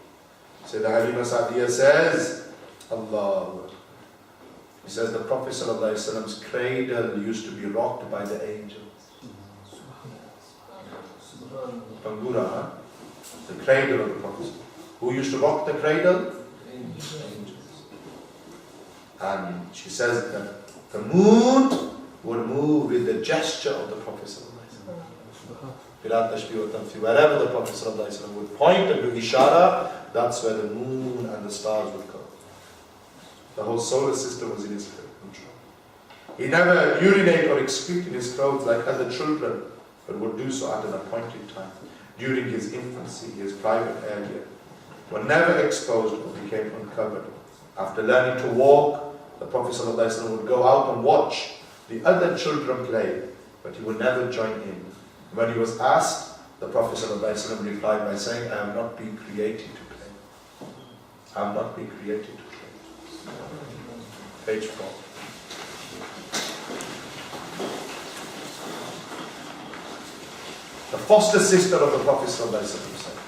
Sayyidah Halima Sa'diyah says, Allah. He says the Prophet ﷺ's cradle used to be rocked by the angels. Pangura, huh? The cradle of the Prophet. Who used to rock the cradle? Angels. And she says that the moon would move with the gesture of the Prophet ﷺ. Wherever the Prophet ﷺ would point and do ishara, that's where the moon and the stars would go. The whole solar system was in his control. He never urinated or excreted his clothes like other children, but would do so at an appointed time. During his infancy, his private area were never exposed or became uncovered. After learning to walk, the Prophet ﷺ would go out and watch the other children play, but he would never join in. When he was asked, the Prophet ﷺ replied by saying, I am not being created to play. I am not being created to play. Page 4. The foster sister of the Prophet ﷺ said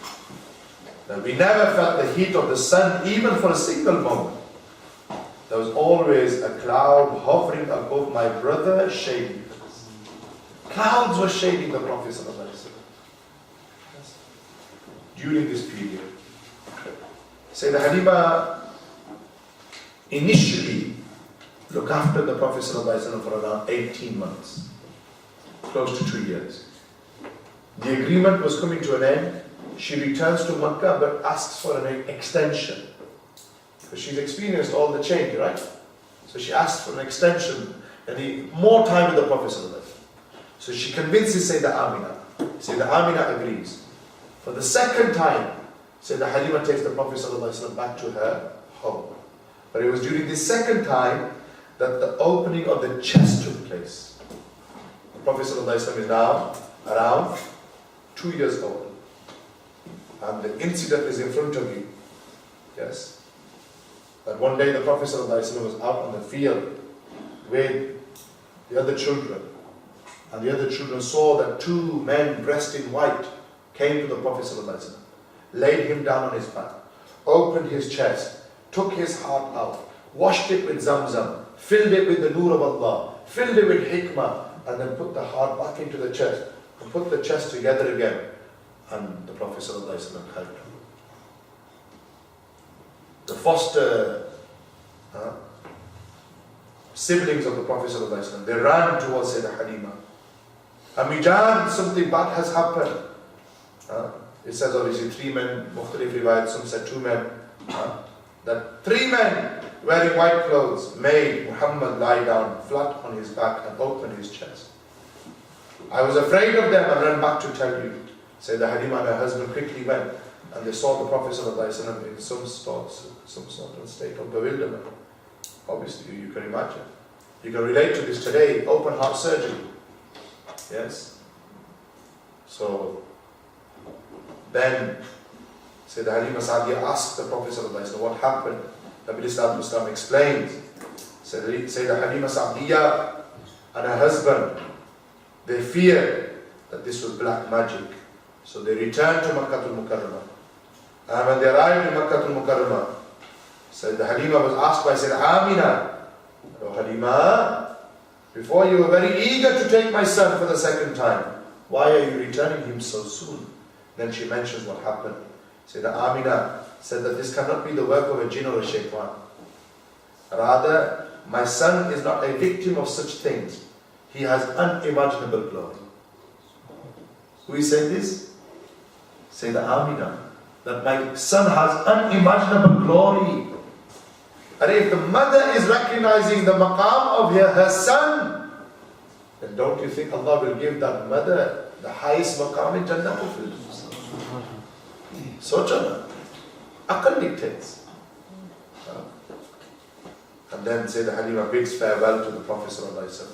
that we never felt the heat of the sun even for a single moment. There was always a cloud hovering above my brother, shading us. Clouds were shading the Prophet ﷺ during this period. Sayyidah Halima initially looked after the Prophet ﷺ for around 18 months, close to 2 years. The agreement was coming to an end. She returns to Makkah but asks for an extension. Because she's experienced all the change, right? So she asks for an extension and more time with the Prophet ﷺ. So she convinces Sayyidah Amina. Sayyidah Amina agrees. For the second time, Sayyidah Halima takes the Prophet ﷺ back to her home. But it was during this second time that the opening of the chest took place. The Prophet ﷺ is now around 2 years old. And the incident is in front of you. Yes. That one day the Prophet ﷺ was out on the field with the other children. And the other children saw that 2 men dressed in white came to the Prophet ﷺ, laid him down on his back, opened his chest, took his heart out, washed it with Zamzam, filled it with the Nur of Allah, filled it with Hikmah, and then put the heart back into the chest, and put the chest together again. And the Prophet ﷺ helped him. The foster siblings of the Prophet ﷺ, they ran towards Sayyidah Halima. Amijan, something bad has happened. It says obviously 3 men, Mukhtalif riwayat, some said 2 men. That 3 men wearing white clothes made Muhammad lie down flat on his back and open his chest. I was afraid of them and ran back to tell you. Sayyidah Halima and her husband quickly went and they saw the Prophet ﷺ in some sort of state of bewilderment. Obviously you can imagine. You can relate to this today, open heart surgery. Yes? So then Sayyidah Halima Sa'diyah asked the Prophet ﷺ what happened. Nabi Islam explains. Sayyidah Halima Sa'diyah and her husband, they feared that this was black magic. So they returned to Makkah al-Mukarramah. And when they arrived in Makkah al-Mukarramah, Sayyidah Halima was asked by Sayyidah Amina, "Oh Halima, before you were very eager to take my son for the second time. Why are you returning him so soon?" Then she mentions what happened. Sayyidah Amina said that this cannot be the work of a jinn or a shaitan. Rather, my son is not a victim of such things. he has unimaginable glory. Who is saying this? Sayyidah Amina. That my son has unimaginable glory. And if the mother is recognizing the maqam of her son, then don't you think Allah will give that mother the highest maqam in Jannah? So Jannah. Aqal dictates. And then Sayyidah Halima bids farewell to the Prophet ﷺ.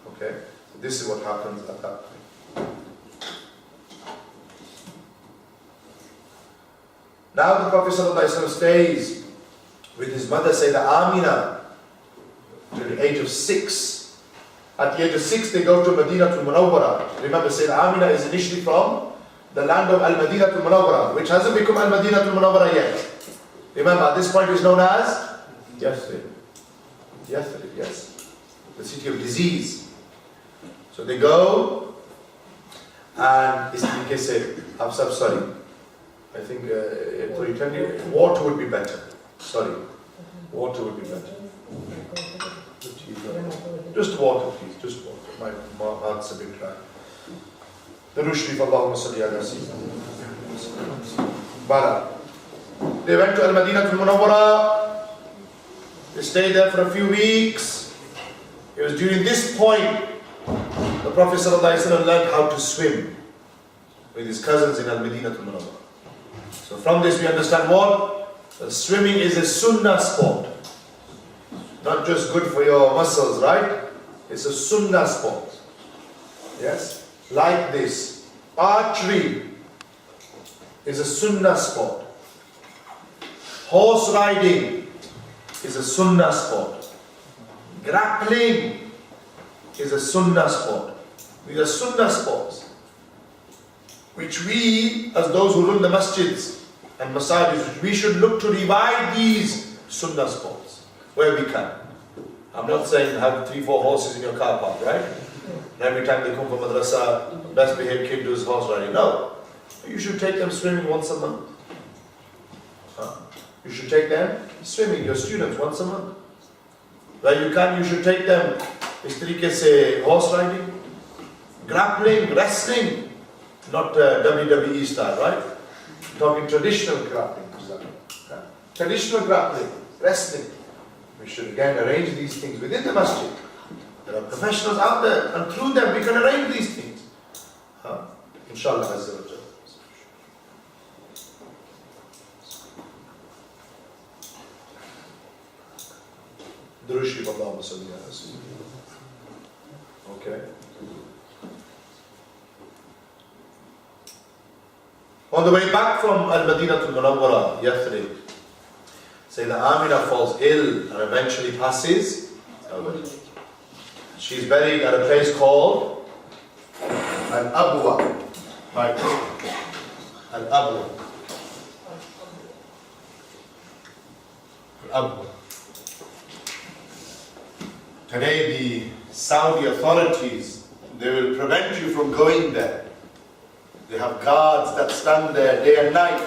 Okay? So this is what happens at that point. Now the Prophet ﷺ stays with his mother Sayyidah Amina till the age of 6. At the age of 6 they go to Medina to Munawwara. Remember, Sayyidah Amina is initially from the land of Al-Madinah to Munawwara, which hasn't become Al-Madinah to Munawwara yet. Remember, at this point it's known as Yathrib. Yathrib, yes. The city of disease. So they go and they say, I'm sorry. I think water would be better. Sorry. Water would be better. Just water, please. Just water. My heart's a bit dry. The Rushri for Allahumma salli ala sayyidina. They went to Al-Madinah al-Munawwara. They stayed there for a few weeks. It was during this point the Prophet ﷺ learned how to swim with his cousins in Al-Madinah al-Munawwara. So from this we understand what? That swimming is a sunnah sport. Not just good for your muscles, right? It's a sunnah sport. Yes? Like this. Archery is a sunnah sport. Horse riding is a sunnah sport. Grappling is a sunnah sport. These are sunnah sports, which we, as those who run the masjids and masajid, we should look to revive these sunnah sports where we can. I'm not saying have 3-4 horses in your car park, right? And every time they come from madrasa, best behaved kid does horse riding. No. You should take them swimming once a month. You should take them swimming, your students, once a month. Where you can, you should take them, is tariqe se horse riding, grappling, wrestling, not WWE style, right? I'm talking traditional grappling. Traditional grappling, wrestling. We should again arrange these things within the masjid. There are professionals out there, and through them we can arrange these things. Inshallah Azza wa Jalla. Durushi Allahumma salli ala sayyidina. Okay. On the way back from Al-Madinah to Munawwara, Yathrib, Sayyidah Amina falls ill and eventually passes away. She's buried at a place called Al-Abwa. Right. Al-Abwa. Al-Abwa. Today the Saudi authorities, they will prevent you from going there. They have guards that stand there day and night,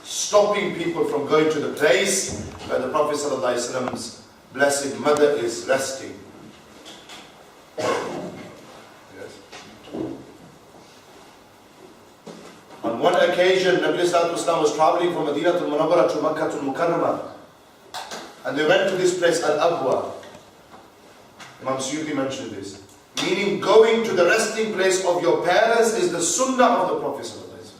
stopping people from going to the place where the Prophet ﷺ's blessed mother is resting. Yes. On one occasion, Nabi ﷺ was traveling from Medina to Munawwara to Makkah to Mukarramah, and they went to this place, Al-Abwa. Imam Suyuti mentioned this. Meaning, going to the resting place of your parents is the sunnah of the Prophet ﷺ.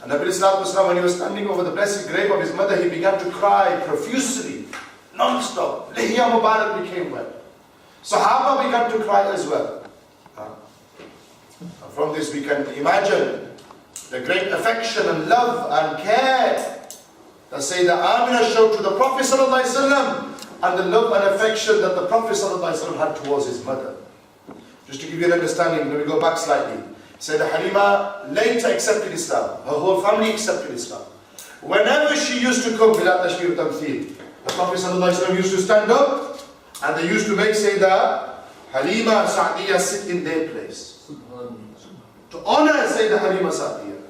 And Nabi ﷺ, when he was standing over the blessed grave of his mother, he began to cry profusely, non-stop. Lihya Mubarak became wet. Sahaba began to cry as well. And from this we can imagine the great affection and love and care that Sayyidah Amina showed to the Prophet ﷺ, and the love and affection that the Prophet ﷺ had towards his mother. Just to give you an understanding, let me go back slightly. Sayyidah Halima later accepted Islam. Her whole family accepted Islam. Whenever she used to come, the Prophet ﷺ used to stand up, and they used to make Sayyidah Halima Sa'diyah sit in their place, to honor Sayyidah Halima Sa'diyah.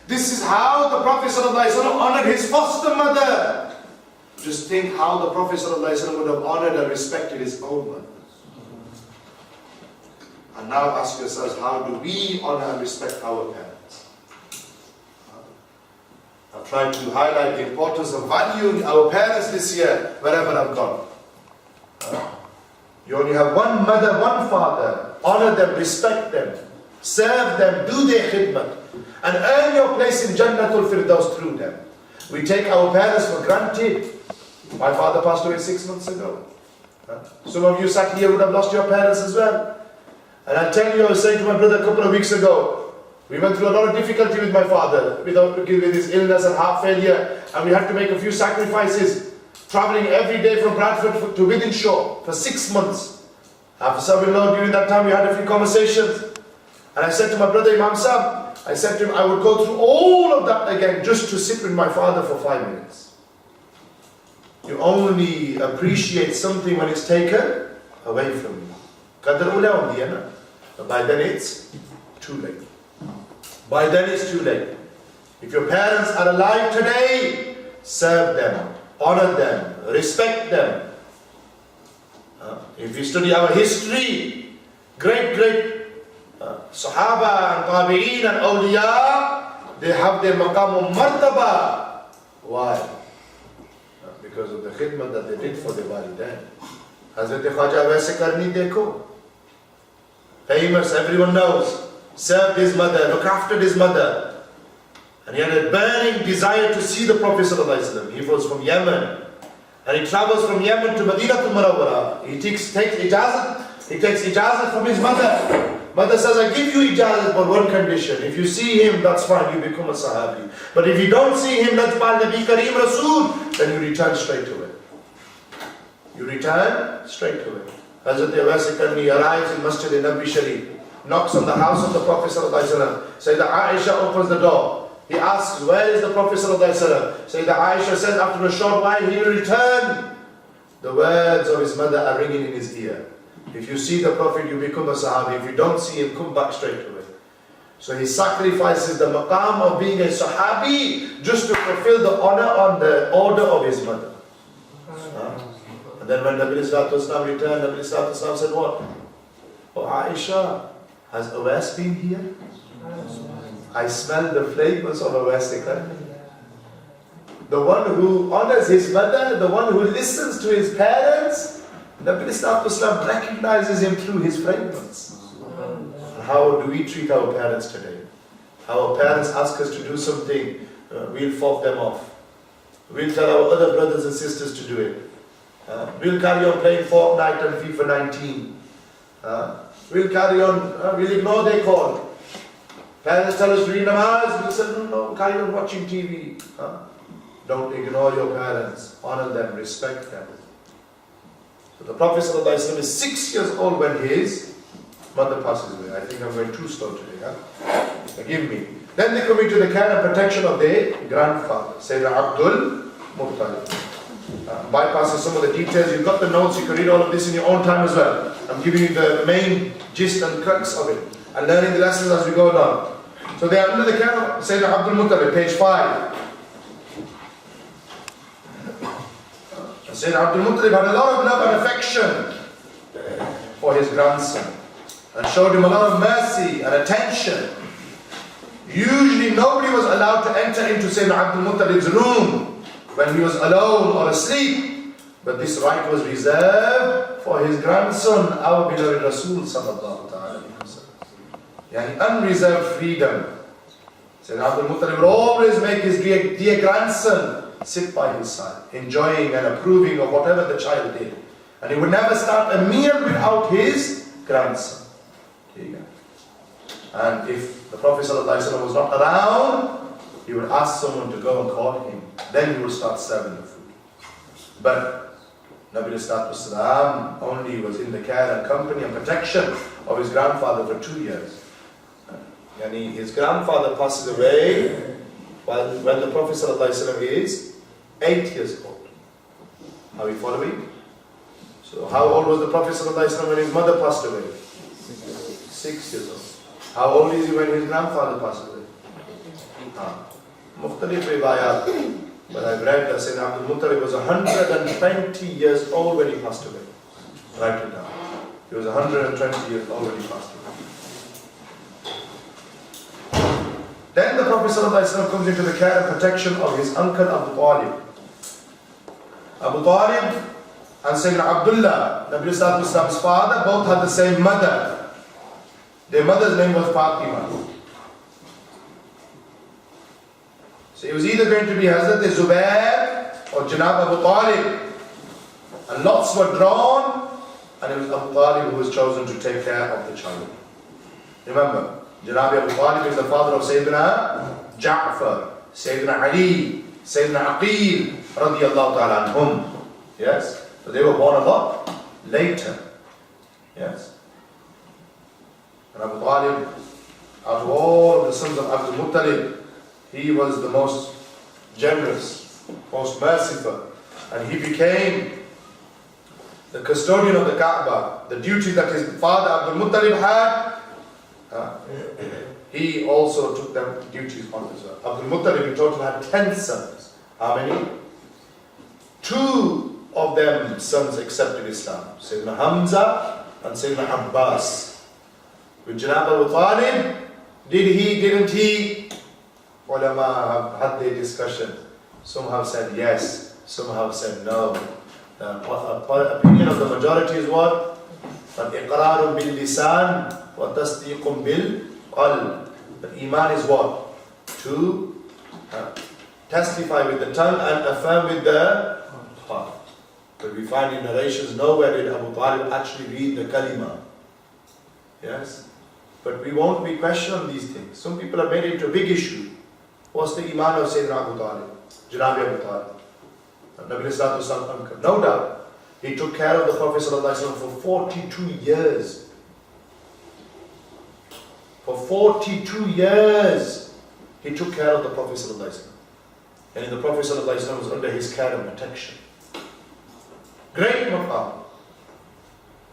This is how the Prophet ﷺ honored his foster mother. Just think how the Prophet ﷺ would have honored and respected his own mother. And now ask yourselves, how do we honor and respect our parents? I've tried to highlight the importance of valuing our parents this year, wherever I've gone. You only have one mother, one father. Honor them, respect them, serve them, do their khidmat, and earn your place in Jannatul Firdaus through them. We take our parents for granted. My father passed away 6 months ago. Some of you sat here would have lost your parents as well. And I'll tell you, I was saying to my brother a couple of weeks ago, we went through a lot of difficulty with my father, with his illness and heart failure, and we had to make a few sacrifices, traveling every day from Bradford to Wythenshawe for 6 months. After some long during that time, we had a few conversations. And I said to my brother Imam Sahib, I said to him, I would go through all of that again just to sit with my father for 5 minutes. You only appreciate something when it's taken away from you. But by then it's too late. By then it's too late. If your parents are alive today, serve them, honor them, respect them. If you study our history, great Sahaba and Tabi'een and Awliya, they have their maqam of martaba. Why? Because of the khidmat that they did for the walidain. Hazrat Khwaja waise karni dekho. Famous, everyone knows. Served his mother, looked after his mother. And he had a burning desire to see the Prophet ﷺ. He was from Yemen. And he travels from Yemen to Madinatul Munawwara. He takes ijazat from his mother. Mother says, I give you ijazat for one condition. If you see him, that's fine, you become a sahabi. But if you don't see him, that's by Nabi Kareem Rasool, then you return straight away. You return straight away. Hazrat Awais Karni arrives in Masjid Nabi Sharif, knocks on the house of the Prophet ﷺ. Sayyidah Aisha opens the door. He asks, where is the Prophet ﷺ? Sayyidah Aisha says, after a short while he will return. The words of his mother are ringing in his ear. If you see the Prophet, you become a Sahabi. If you don't see him, come back straight away. So he sacrifices the maqam of being a Sahabi just to fulfill the honor on the order of his mother. And then when Nabi Sallallahu Alaihi Wasallam returned, Nabi Sallallahu Alaihi Wasallam said what? Oh Aisha, has Awais been here? I smell the flavors of Awais. The one who honors his mother, the one who listens to his parents, Nabi Sallallahu Alaihi Wasallam recognizes him through his fragrance. How do we treat our parents today? Our parents ask us to do something, we'll fault them off. We'll tell our other brothers and sisters to do it. We'll carry on playing Fortnite and FIFA 19. We'll carry on, we'll ignore their call. Parents tell us to read namaz, we'll say, no, carry on watching TV. Don't ignore your parents, honor them, respect them. So the Prophet ﷺ is 6 years old when his mother passes away. I think I'm going too slow today. Forgive me. Then they come into the care and protection of their grandfather, SEERAH Abdul Muttalib. Bypassing some of the details, you've got the notes, you can read all of this in your own time as well. I'm giving you the main gist and crux of it, and learning the lessons as we go along. So they are under the care of SEERAH Abdul Muttalib, page 5. SEERAH Abdul Muttalib had a lot of love and affection for his grandson, and showed him a lot of mercy and attention. Usually nobody was allowed to enter into SEERAH Abdul Muttalib's room when he was alone or asleep, but this right was reserved for his grandson, our beloved Rasul sallallahu alaihi wasallam. Unreserved freedom. SEERAH Abdul Muttalib would always make his dear grandson sit by his side, enjoying and approving of whatever the child did. And he would never start a meal without his grandson. And if the Prophet ﷺ was not around, he would ask someone to go and call him. Then he would start serving the food. But Nabi ﷺ only was in the care and company and protection of his grandfather for 2 years. His grandfather passes away when the Prophet ﷺ is 8 years old. Are we following? So how old was the Prophet ﷺ when his mother passed away? 6 years old. How old is he when his grandfather passed away? Mukhtalif riwayat. But I've read that Sayyidina Abdul Muttalib was 120 years old when he passed away. Write it down. He was 120 years old when he passed away. Then the Prophet ﷺ comes into the care and protection of his uncle Abu Talib. Abu Talib and Sayyidina Abdullah, Nabi Sallallahu father, both had the same mother. Their mother's name was Fatima. So it was either going to be Hazrat Zubair or Janab Abu Talib. And lots were drawn, and it was Abu Talib who was chosen to take care of the child. Remember, Janab Abu Talib is the father of Sayyidina Ja'far, Sayyidina Ali, Sayyidina Aqil, radiyallahu ta'ala anhum. Yes? So they were born a lot later. Yes? And Abu Talib, out of all the sons of Abdul Muttalib, he was the most generous, most merciful. And he became the custodian of the Kaaba. The duty that his father Abdul Muttalib had, he also took them duties on as well. Abdul Muttalib in total had 10 sons. How many? 2 of them sons accepted Islam. Sayyidina Hamza and Sayyidina Abbas. With Janab Abu Talib, did he, didn't he? Ulama have had their discussion. Some have said yes, some have said no. The opinion of the majority is what? فَالْإِقْرَارٌ بِالْلِسَانِ وَتَصْدِيقٌ بِالْقَلْبِ. But Iman is what? To testify with the tongue and affirm with the heart. But we find in narrations nowhere did Abu Talib actually read the kalima. Yes? But we won't be questioning these things. Some people have made it into a big issue. What's the Iman of Sayyidina Abu Talib? Janabi Abu Talib. Nabi Sallallahu Alaihi Wasallam. No doubt. He took care of the Prophet Sallallahu Alaihi Wasallam for 42 years. For 42 years, he took care of the Prophet Sallallahu Alaihi Wasallam. And the Prophet Sallallahu Alaihi Wasallam was under his care and protection. Great maqam.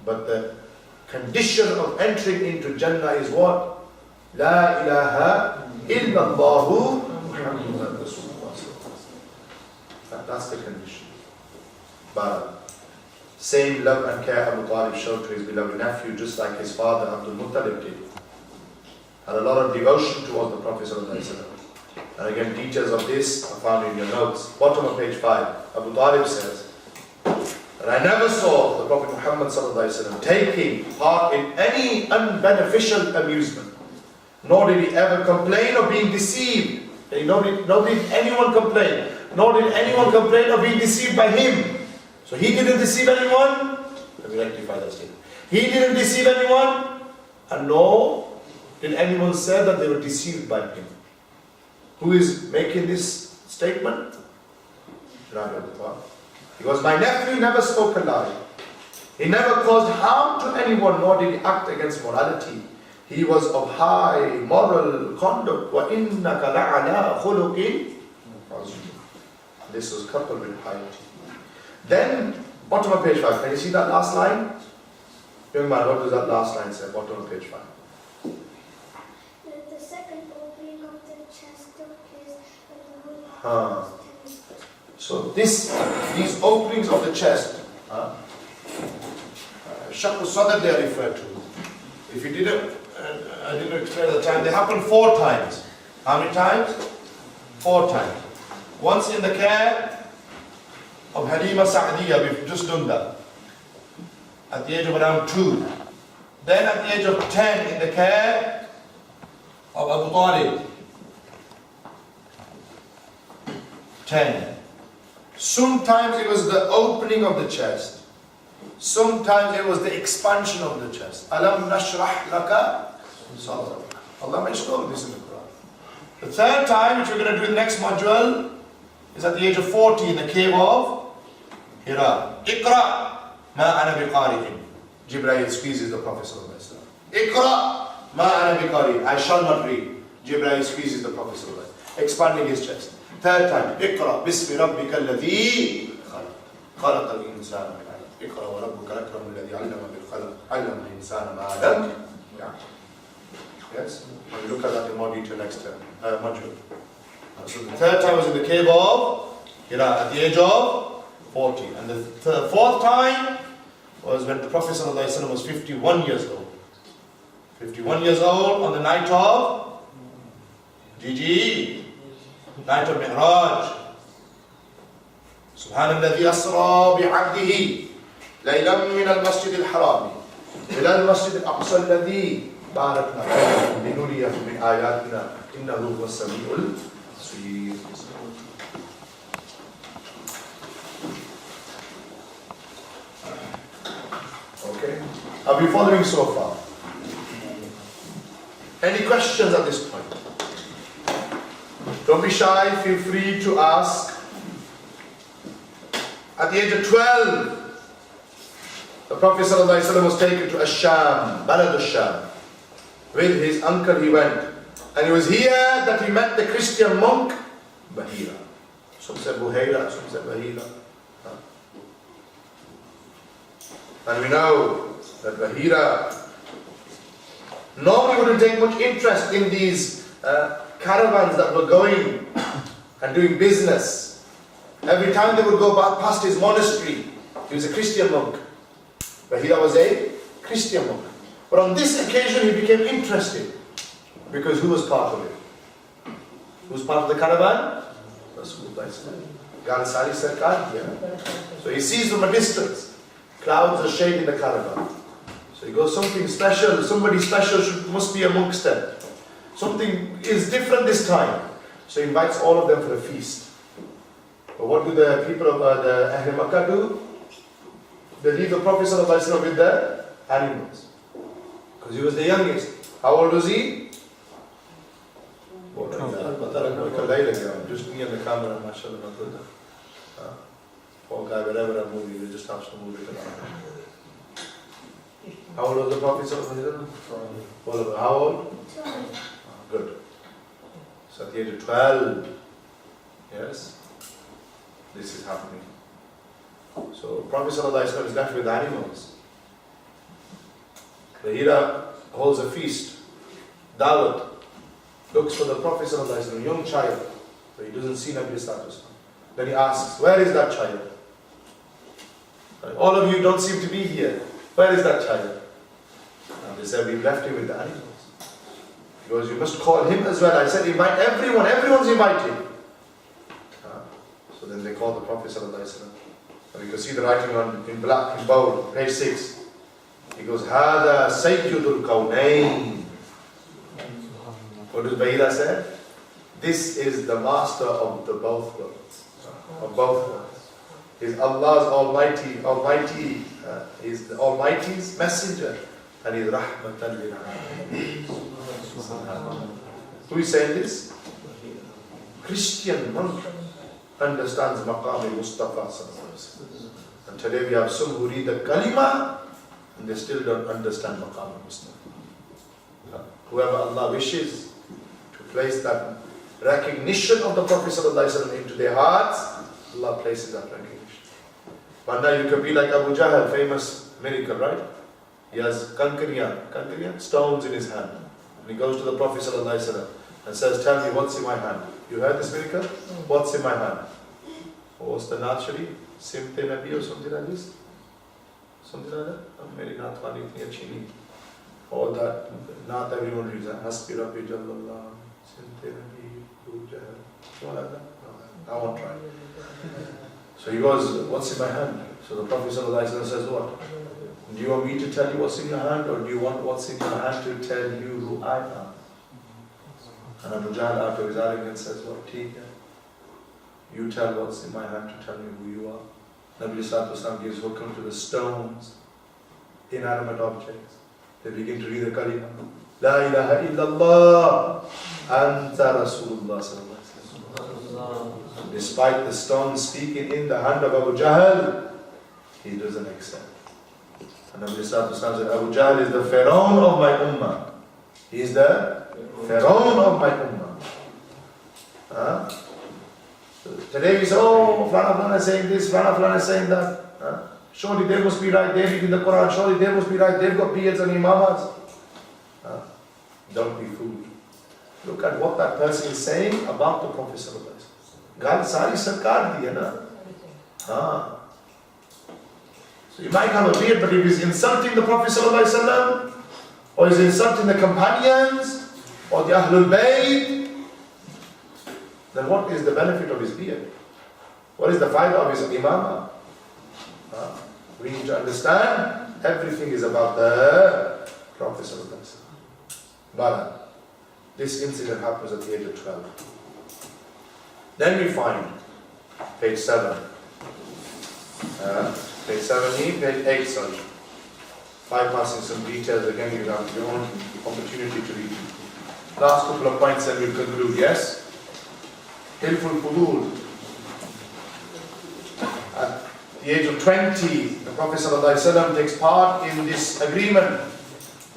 But the condition of entering into Jannah is what? La ilaha illallahu Muhammadur Rasulullah. That's the condition. But same love and care Abu Talib showed to his beloved nephew, just like his father Abdul Muttalib did. Had a lot of devotion towards the Prophet ﷺ. And again, details of this are found in your notes. Bottom of page 5. Abu Talib says, and I never saw the Prophet Muhammad ﷺ taking part in any unbeneficial amusement, nor did he ever complain of being deceived. Nor did anyone complain. Nor did anyone complain of being deceived by him. So he didn't deceive anyone. Let me rectify that statement. He didn't deceive anyone, and nor did anyone say that they were deceived by him. Who is making this statement? Because my nephew never spoke a lie. He never caused harm to anyone, nor did he act against morality. He was of high moral conduct. وَإِنَّكَ لَعَلَىٰ خُلُقٍ عَظِيمٍ. This was coupled with piety. Then, bottom of page 5. Can you see that last line? Young man, what does that last line say? Bottom of page 5. The second opening of the chest took place when the whole was tennis. So these openings of the chest, Shaq al-Sadr they are referred to. If you didn't, I didn't explain at the time, they happen 4 times. How many times? 4 times. Once in the care of Halima Sa'diyah, we've just done that. At the age of around 2. Then at the age of 10 in the care of Abu Talib. 10. Sometimes it was the opening of the chest. Sometimes it was the expansion of the chest. Alam nashrah laka sadrak. Allah mentioned all of this in the Quran. The third time, which we're going to do in the next module, is at the age of 40 in the cave of Hira. Iqra ma ana biqari'in. Jibreel squeezes the Prophet sallallahu alaihi wasallam. Iqra ma ana biqari'in. I shall not read. Jibreel squeezes the Prophet sallallahu alaihi wasallam, expanding his chest. Third time, Iqra bismi rabbika alladhi khalaq. Khalaqa al-insana min 'alaq. Iqra wa rabbuka al-akram alladhi 'allama bil qalam. 'Allama al-insana ma lam ya'lam. Yes? We'll look at that in more detail next module. So the third time was in the cave of Hira, at the age of 40. And the fourth time was when the Prophet ﷺ was 51 years old. 51 years old on the night of night of Mi'raj. Subhanalladhi asra bi'abdihi laylan min al-masjid al-haram ila al-masjid al-aqsa alladhi barakna fihi linuriyahu min ayatina innahu huwas samiul basir. Okay, are we following so far? Any questions at this point? Don't be shy, feel free to ask. At the age of 12, the Prophet ﷺ was taken to Ash-Sham, Balad al-Sham. With his uncle he went. And it was here that he met the Christian monk, Bahira. Some said Buhaira, some said Bahira. And we know that Bahira normally wouldn't take much interest in these caravans that were going and doing business. Every time they would go past his monastery, he was a Christian monk. Bahira was a Christian monk. But on this occasion he became interested. Because who was part of it? Who was part of the caravan? Rasulullah. Gansari Sarkar here. So he sees from a distance, clouds are shading the caravan. So he goes, something special, somebody special must be amongst them. Something is different this time. So he invites all of them for a feast. But what do the people of the Ahl Makkah do? They leave the Prophet ﷺ with the animals. Because he was the youngest. How old was he? Just me and the camera, mashallah, my brother. Poor guy, wherever I'm moving, he just has to move it around. How old was the Prophet ﷺ? How old? 12. Good. So at the age of 12, yes, this is happening. So Prophet ﷺ is left with animals. Bahira holds a feast, Dawat, looks for the Prophet ﷺ, a young child, but he doesn't see Nabi status. Then he asks, where is that child? All of you don't seem to be here. Where is that child? And they said, we've left him with the animals. He goes, you must call him as well. I said, invite everyone, everyone's invited. So then they called the Prophet ﷺ. And you can see the writing in black, in bold, page 6. He goes, Hada Sayyidul Kawnayn. What does Bahira say? This is the master of the both worlds. Of both worlds. He's Allah's Almighty, He's the Almighty's messenger. And He's Rahmatan lil Alamin. Who is saying this? Christian monk understands Maqam Mustafa. And today we have some who read the Kalima and they still don't understand Maqam Mustafa. Whoever Allah wishes to place that recognition of the Prophet ﷺ into their hearts, Allah places that recognition. But now you can be like Abu Jahl, famous miracle, right? He has kankariyan, stones in his hand. And he goes to the Prophet ﷺ and says, tell me what's in my hand. You heard this miracle? What's in my hand? What's the Naat Sharif? Simte Nabi or something like this? Something like that? Meri Naat Wani itni achhi nahi. All that, Naat everyone reads. Hasbi Rabbi Jallallah, Simte Nabi, Abu Jahl. You want like that? No, I won't try. So he goes, what's in my hand? So the Prophet ﷺ says, what? Do you want me to tell you what's in your hand, or do you want what's in your hand to tell you who I am? And Abu Jahl, after his arrogance, says, what? You tell what's in my hand to tell me who you are. Nabi Sallallahu gives hukm to the stones, inanimate objects. They begin to read the kalima. La ilaha illallah, anta Rasulullah sallallahu alaihi wasallam. Despite the stone speaking in the hand of Abu Jahl, he doesn't accept. And Nabi Sallallahu said, Abu Jahl is the Pharaoh of my ummah. He is the Pharaoh of my ummah. Today we say, oh, Flana is saying this, Flana is saying that. Surely they must be right, they read in the Quran, surely they must be right, they've got beards and imamas. Don't be fooled. Look at what that person is saying about the Prophet ﷺ. Gal sari sarkar di hai na. Haan. So you might have a beard, but if he's insulting the Prophet ﷺ, or he's insulting the companions, or the Ahlul Bayt, then what is the benefit of his beard? What is the fayda of his imamah? We need to understand everything is about the Prophet ﷺ. But this incident happens at the age of 12. Then we find page 7. Page 7, page 8, sorry. Bypassing some details, again you have your own opportunity to read. Last couple of points and we'll conclude, yes? Hilful Fudul. At the age of 20, the Prophet ﷺ takes part in this agreement,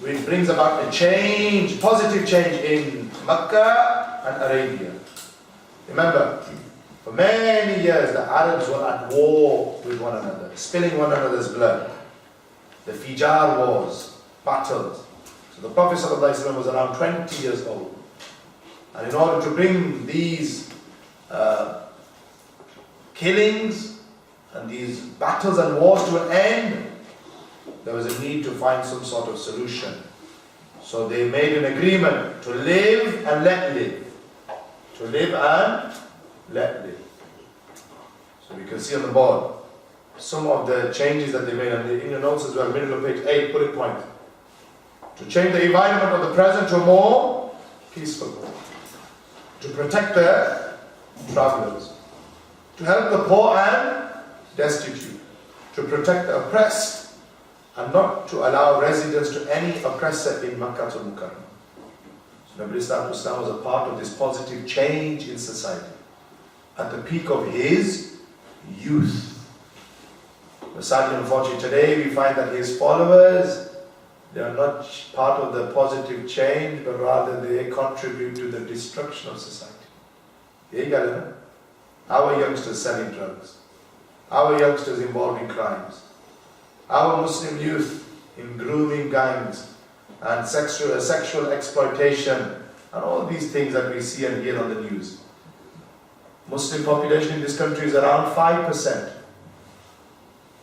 which brings about a change, positive change in Mecca and Arabia. Remember, for many years the Arabs were at war with one another, spilling one another's blood. The Fijar wars, battles. So the Prophet ﷺ was around 20 years old. And in order to bring these killings and these battles and wars to an end, there was a need to find some sort of solution. So they made an agreement to live and let live. To live and let live. So we can see on the board some of the changes that they made, and in your notes as well, middle of page 8, bullet point. To change the environment of the present to a more peaceful one. To protect the travelers. To help the poor and destitute. To protect the oppressed, and not to allow residence to any oppressor in Makkah al-Mukarramah. So Nabi Islam was a part of this positive change in society. At the peak of his youth. But sadly, unfortunately, today we find that his followers, they are not part of the positive change, but rather they contribute to the destruction of society. Our youngsters selling drugs, our youngsters involved in crimes, our Muslim youth in grooming gangs and sexual exploitation, and all these things that we see and hear on the news. Muslim population in this country is around 5%.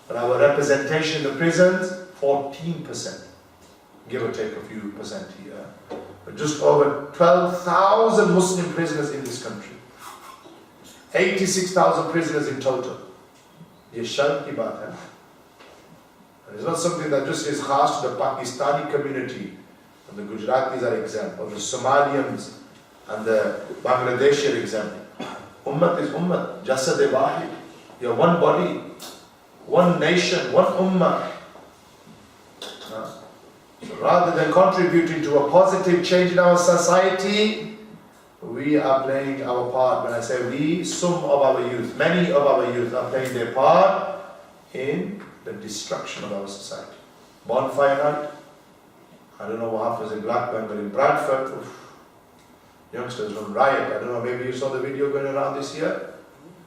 But our representation in the prisons, 14%. Give or take a few percent here. But just over 12,000 Muslim prisoners in this country. 86,000 prisoners in total. Ye sharm ki baat hai. And it's not something that just is khas to the Pakistani community. And the Gujaratis are exempt, or the Somalians and the Bangladeshi are exempt. Ummat is ummat, jasad wahid. You're one body, one nation, one ummah. So rather than contributing to a positive change in our society, we are playing our part. When I say we, some of our youth, many of our youth are playing their part in the destruction of our society. Bonfire night, I don't know what happens in Blackburn, but in Bradford, youngsters from riot. I don't know, maybe you saw the video going around this year.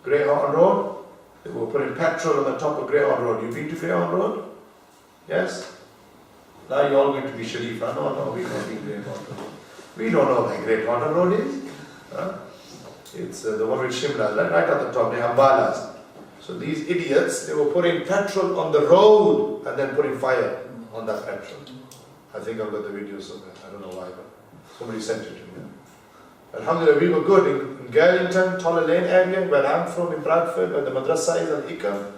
Greyhound Road, they were putting petrol on the top of Greyhound Road. You been to Greyhound Road? Yes? Now you're all going to be Sharifa. No, we don't need Greyhound Road. We don't know where Greyhound Road is. It's the one with Shimla, right at the top, the Ambalas. So these idiots, they were putting petrol on the road and then putting fire on that petrol. I think I've got the video somewhere. I don't know why, but somebody sent it to me. Alhamdulillah, we were good in Garlington, Toller Lane area, where I'm from, in Bradford, where the madrasa is al-Hikam.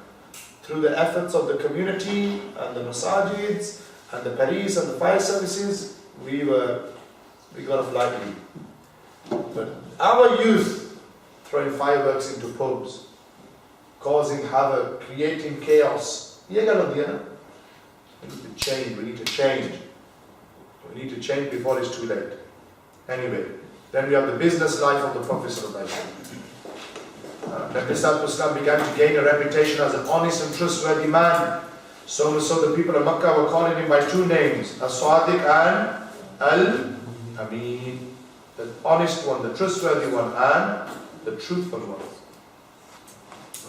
Through the efforts of the community and the masajids and the police and the fire services, we got off lightly. But our youth throwing fireworks into pubs, causing havoc, creating chaos. We need to change. We need to change. We need to change before it's too late. Anyway, then we have the business life of the Prophet ﷺ. Nabi began to gain a reputation as an honest and trustworthy man. So the people of Makkah were calling him by two names, As-Sadiq and Al-Amin. The honest one, the trustworthy one, and the truthful one.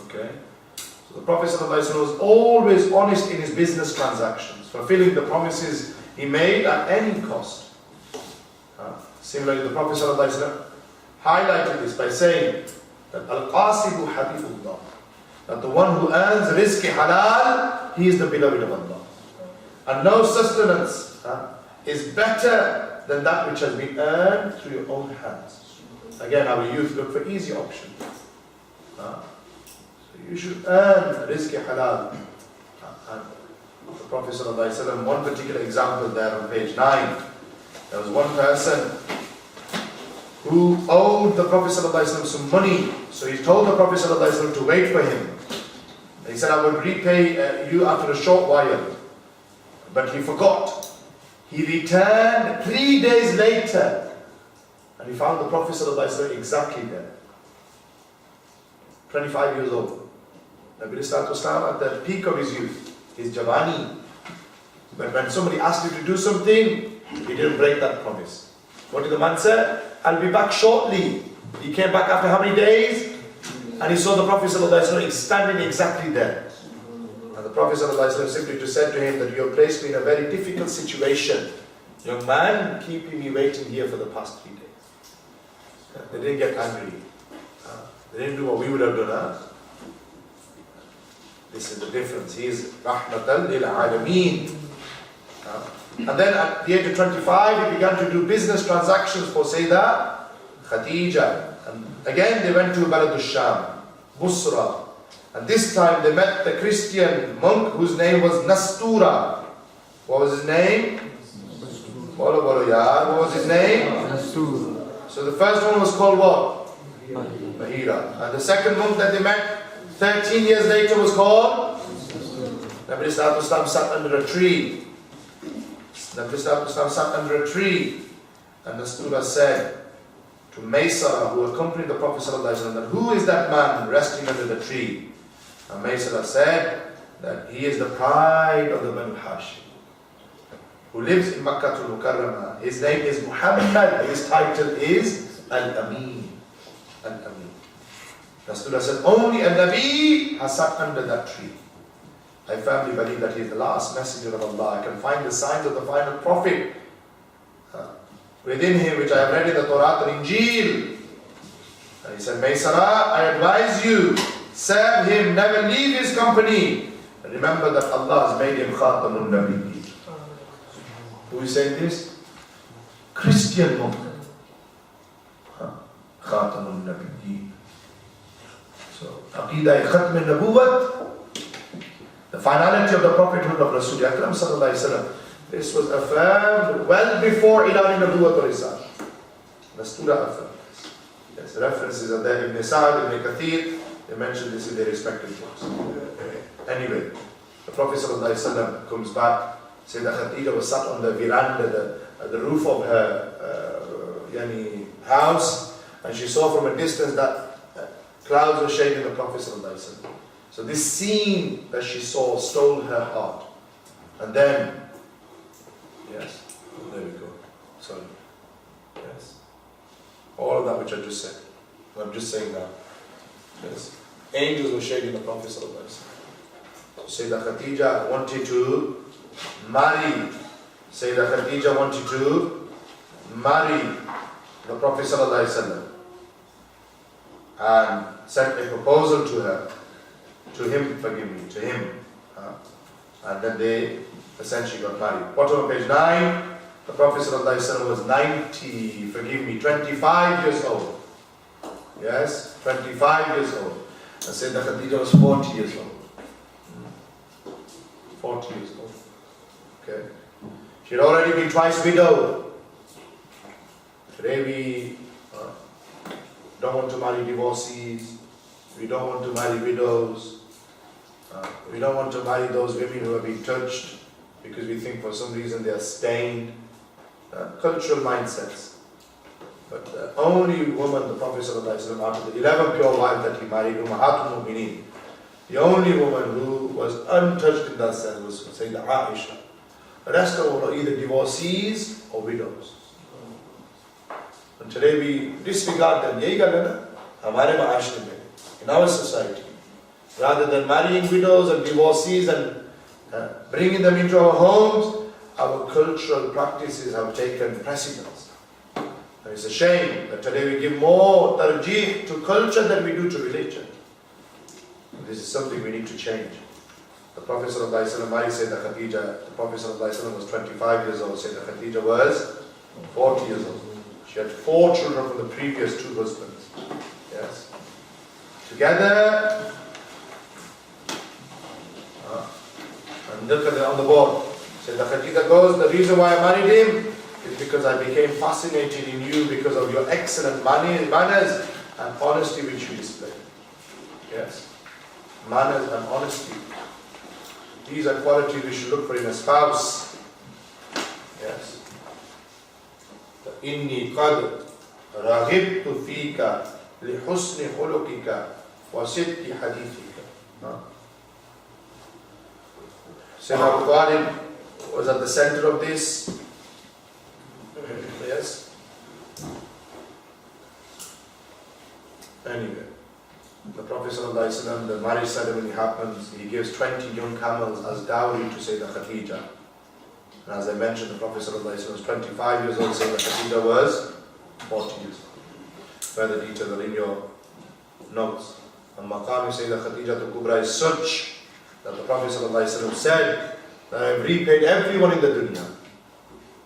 Okay? So the Prophet ﷺ was always honest in his business transactions, fulfilling the promises he made at any cost. Similarly, the Prophet ﷺ highlighted this by saying, that Al-Qasibu Habibullah, that the one who earns rizq halal, he is the beloved of Allah. And no sustenance is better than that which has been earned through your own hands. Again, our youth look for easy options. So you should earn rizq halal. And the Prophet ﷺ, one particular example there on page 9, there was one person who owed the Prophet ﷺ some money. So he told the Prophet ﷺ to wait for him. He said, I will repay you after a short while. But he forgot. He returned 3 days later and he found the Prophet ﷺ exactly there. 25 years old. Nabi Islam at the peak of his youth, his Javani. But when somebody asked him to do something, he didn't break that promise. What did the man say? I'll be back shortly. He came back after how many days? And he saw the Prophet ﷺ standing exactly there. And the Prophet ﷺ simply just said to him that you have placed me in a very difficult situation. Young man, keeping me waiting here for the past 3 days. They didn't get angry. They didn't do what we would have done. This is the difference. He is Rahmatan lil Alameen. And then at the age of 25, he began to do business transactions for Sayyidah Khadija. And again, they went to Balad al-Sham, Busra. And this time they met the Christian monk whose name was Nastura. What was his name? What was his name? Nastura. So the first one was called what? Bahira. And the second monk that they met 13 years later was called? Nabi Islam sat under a tree. Nabi Islam sat under a tree. And Nastura said to Maysara, who accompanied the Prophet ﷺ, who is that man resting under the tree? And Maysara said that he is the pride of the Banu Hashim, who lives in Makkah al-Mukarramah. His name is Muhammad. His title is Al-Amin. Al-Amin. Rasulullah said, only a Nabi has sat under that tree. I firmly believe that he is the last messenger of Allah. I can find the signs of the final prophet within him, which I have read in the Torah and Injil. And he said, Maysara, I advise you, serve him, never leave his company. And remember that Allah has made him Khatamun Nabiyyin. Who is saying this? Christian monk. Khatamun Nabiyyin. So, Aqidah Khatm al-Nabuwat, the finality of the prophethood of Rasul Akram sallallahu alayhi wa sallam. This was affirmed well before Ilan al-Nabuwat or Risal. Nastura affirmed this. Yes, references are there. Ibn Sa'd, Ibn Kathir, they mentioned this in their respective books. Anyway, the Prophet ﷺ comes back. Sayyidah Khadija was sat on the veranda, the roof of her house, and she saw from a distance that clouds were shading the Prophet ﷺ. So this scene that she saw stole her heart. And then, yes, there we go. Sorry. Yes. All of that which I just said. I'm just saying that. Yes. Angels were shading the Prophet ﷺ. Sayyidah Khadija wanted to marry. Sayyidah Khadija wanted to marry the Prophet ﷺ and sent a proposal to her, to him, forgive me, to him. And then they essentially got married. Bottom of page 9, the Prophet ﷺ was 25 years old. Yes, 25 years old. And Sayyidah Khadija was 40 years old. 40 years old. Okay. She had already been twice widowed. Today we don't want to marry divorcees. We don't want to marry widows. We don't want to marry those women who have been touched because we think for some reason they are stained. Cultural mindsets. But the only woman the Prophet ﷺ, out of the 11 pure wives that he married, Ummahatul Mu'mineen, the only woman who was untouched in that sense was Sayyidah Aisha. The rest of them are either divorcees or widows. And today we disregard them. In our society, rather than marrying widows and divorcees and bringing them into our homes, our cultural practices have taken precedence. And it's a shame that today we give more tarjeeh to culture than we do to religion. This is something we need to change. The Prophet ﷺ married Sayyidah Khadija. The Prophet ﷺ was 25 years old. Sayyidah Khadija was 40 years old. She had 4 children from the previous 2 husbands. Yes. Together. And look at it on the board. Sayyidah Khadija goes, the reason why I married him is because I became fascinated in you because of your excellent manners and honesty which you display. Yes. Manners and honesty. These are qualities we should look for in a spouse. Yes. إِنِّي قَدْ رَغِبْتُ فِيكَ لِحُسْنِ خُلُقِكَ وَصِدْقِ حَدِيثِكَ. Sayyidina Abu Talib was at the center of this. Yes. Anyway, the Prophet ﷺ, the marriage ceremony happens, he gives 20 young camels as dowry to Sayyidah Khadija. And as I mentioned, the Prophet ﷺ was 25 years old, Sayyidah Khadija was 40 years old. Further details are in your notes. And Maqam Sayyidah Khadija to Kubra is such that the Prophet ﷺ said that I have repaid everyone in the dunya.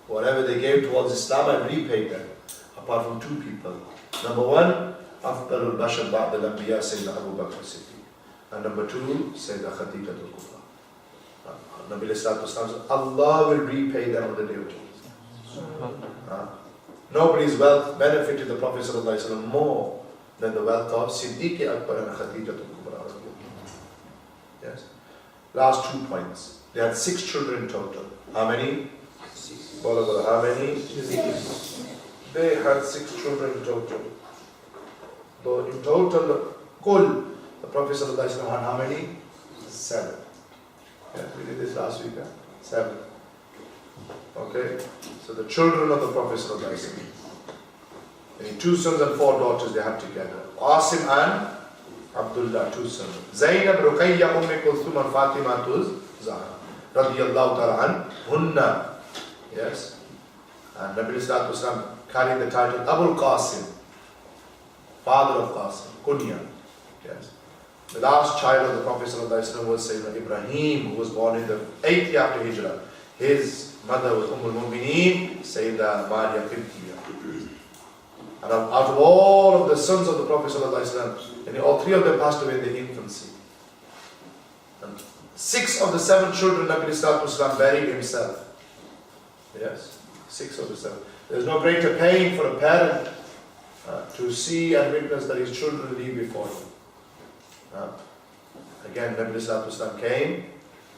Whatever they gave towards Islam, I have repaid them. Apart from 2 people. Number 1, Afdalul Bashar Ba'd al-Anbiya, Sayyidina Abu Bakr Siddiq. And number 2, Sayyidah Khadija al-Kubra. Nabi Sallallahu Alaihi Wasallam said, Allah will repay them on the day of judgment. Nobody's wealth benefited the Prophet Sallallahu Alaihi Wasallam more than the wealth of Siddiq Akbar and Khadija al-Kubra. Yes. Last 2 points. They had 6 children in total. How many? How many? They had 6 children in total. So in total, the Prophet ﷺ had how many? 7. Yeah, we did this last week. 7. Okay. So the children of the Prophet ﷺ. And 2 sons and 4 daughters they had together. Qasim and Abdullah, 2 sons. Zainab, Ruqayya, Kulthum and Fatima Zahra. Radiyallahu ta'ala anhunna. Yes. And Nabi Sallallahu Alaihi Wasallam carried the title Abul Qasim, father of Qasim, Kunya. Yes. The last child of the Prophet Sallallahu Alaihi Wasallam was Sayyidina Ibrahim, who was born in the 8th year after Hijrah. His mother was Mu'mineen, Sayyida Maria Qibtiyya. And out of all of the sons of the Prophet Sallallahu Alaihi Wasallam, and all 3 of them passed away in their infancy. And 6 of the 7 children Nabi Sallallahu Alaihi Wasallam buried himself. Yes, 6 of the 7. There is no greater pain for a parent to see and witness that his children leave before him. Again, Nabi Sallallahu Alaihi Wasallam came.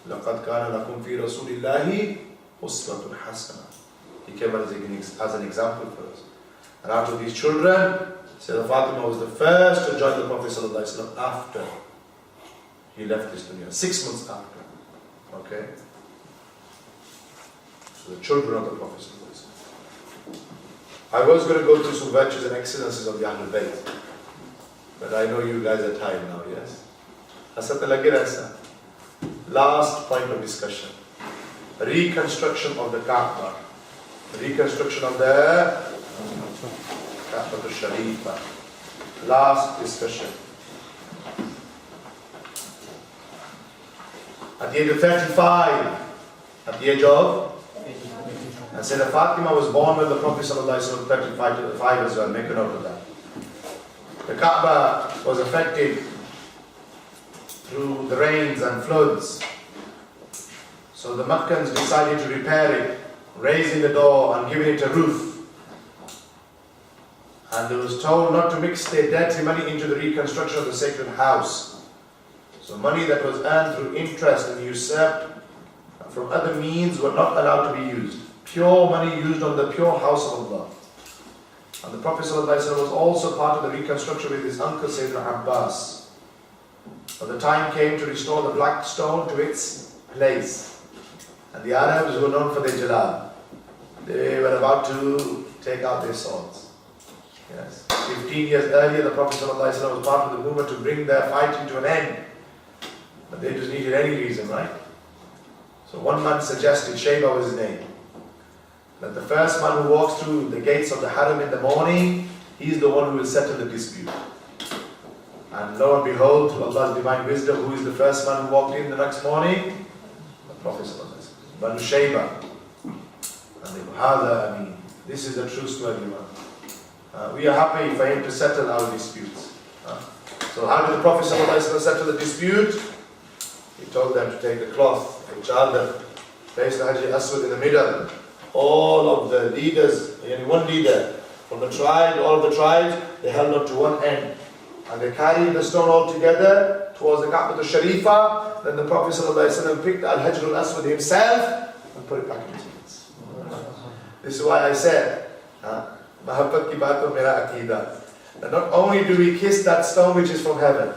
لَقَدْ كَانَ لَكُمْ فِي رَسُولِ اللَّهِ أُسْوَةٌ حَسَنَةٌ. He came as an example for us. And out of these children, Sayyidah Fatima was the first to join the Prophet Sallallahu Alaihi Wasallam after he left this dunya, 6 months after. Okay? So the children of the Prophet Sallallahu Alaihi Wasallam. I was going to go through some virtues and excellences of the Ahlul Bayt, but I know you guys are tired now, yes? Last point of discussion. Reconstruction of the Kaaba. Reconstruction of the Kaaba to Sharifa. Last discussion. At the age of 35, at the age of, and Sayyidah Fatima was born when the Prophet ﷺ 35 to the 5 as well, make a note of that. The Kaaba was affected through the rains and floods. So the Makkans decided to repair it, raising the door and giving it a roof. And they was told not to mix their dirty money into the reconstruction of the sacred house. So money that was earned through interest and usurped from other means were not allowed to be used. Pure money used on the pure house of Allah. And the Prophet ﷺ was also part of the reconstruction with his uncle Sayyidina Abbas. When the time came to restore the black stone to its place, and the Arabs were known for their jalal, they were about to take out their swords. Yes. 15 years earlier, the Prophet ﷺ was part of the movement to bring their fighting to an end. But they just needed any reason, right? So one man suggested, Shayba was his name. that the first man who walks through the gates of the Haram in the morning, he is the one who will settle the dispute. And lo and behold, through Allah's divine wisdom, who is the first man who walked in the next morning? The Prophet ﷺ. Banu Shayba. And they go, this is a trustworthy one. We are happy for him to settle our disputes. So how did the Prophet ﷺ settle the dispute? He told them to take the cloth, the chadar, place the Hajar Aswad in the middle. All of the leaders, one leader from the tribe, all of the tribes, they held on to one end. And they carried the stone all together towards the Kaaba Sharifa. Then the Prophet ﷺ picked Al-Hajar al-Aswad himself and put it back in his hands. This is why I said, Mahabbat ki baat to mera aqidah. That not only do we kiss that stone which is from heaven.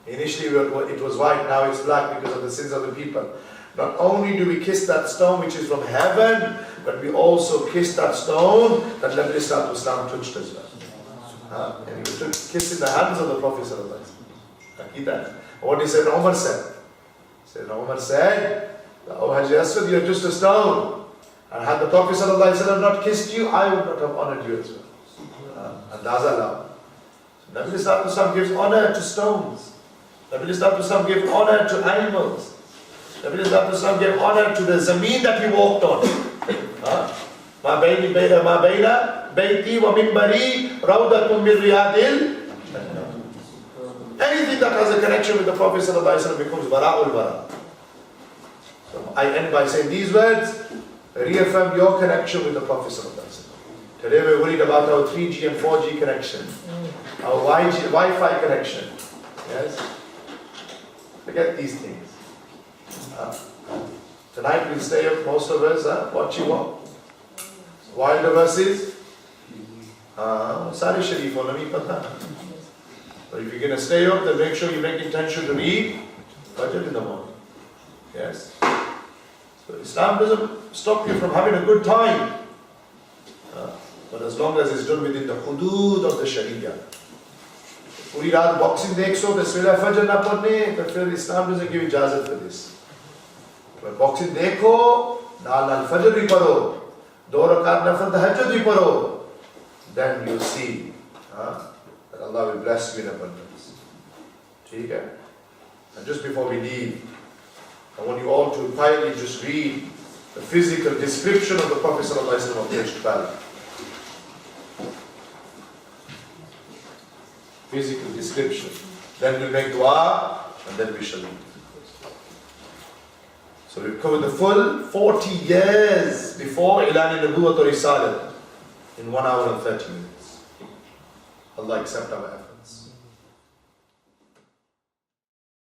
Initially it was white, now it's black because of the sins of the people. Not only do we kiss that stone which is from heaven, but we also kiss that stone that Nabi Sallallahu Alaihi Wasallam touched as well. And he took kissing the hands of the Prophet Sallallahu Alaihi Wasallam. What did Sayyidina Umar said? Sayyidina Umar said, "Oh Hajar Aswad, you're just a stone. And had the Prophet Sallallahu Alaihi Wasallam not kissed you, I would not have honored you as well." And that's allowed. So Nabi Sallallahu Alaihi Wasallam gives honor to stones. Nabi Sallallahu Alaihi Wasallam gives honor to animals. Nabi Sallallahu Alaihi Wasallam gave honor to the zameen that he walked on. Ma bayna bayti wa minbari rawdatun min riyadil. Anything that has a connection with the Prophet Sallallahu Alaihi Wasallam becomes bara'ul bara. So I end by saying these words, reaffirm your connection with the Prophet Sallallahu Alaihi Wasallam. Today we're worried about our 3G and 4G connection, our Wi-Fi connection. Yes? Forget these things. Tonight we'll stay up, most of us, watching what? Wilder verses? Sari Sharif, nahi pata. But if you're going to stay up, then make sure you make intention to read Fajr in the morning. Yes? So Islam doesn't stop you from having a good time. But as long as it's done within the hudud of the Sharia. Puri raat boxing dekho, the SEERAH Fajr na padne, but फिर Islam doesn't give ijazat for this. But boxing dekho, naal Fajr bhi paro, 2 rakat nafil tahajjud bhi paro, then you'll see that Allah will bless you in abundance. Okay? And just before we leave, I want you all to quietly just read the physical description of the Prophet ﷺ on page 12. Physical description. Then we'll make dua, and then we shall leave. So we've covered the full 40 years before Ilan al-Nubuwwat or Risalat in 1 hour and 30 minutes. Allah accept our effort.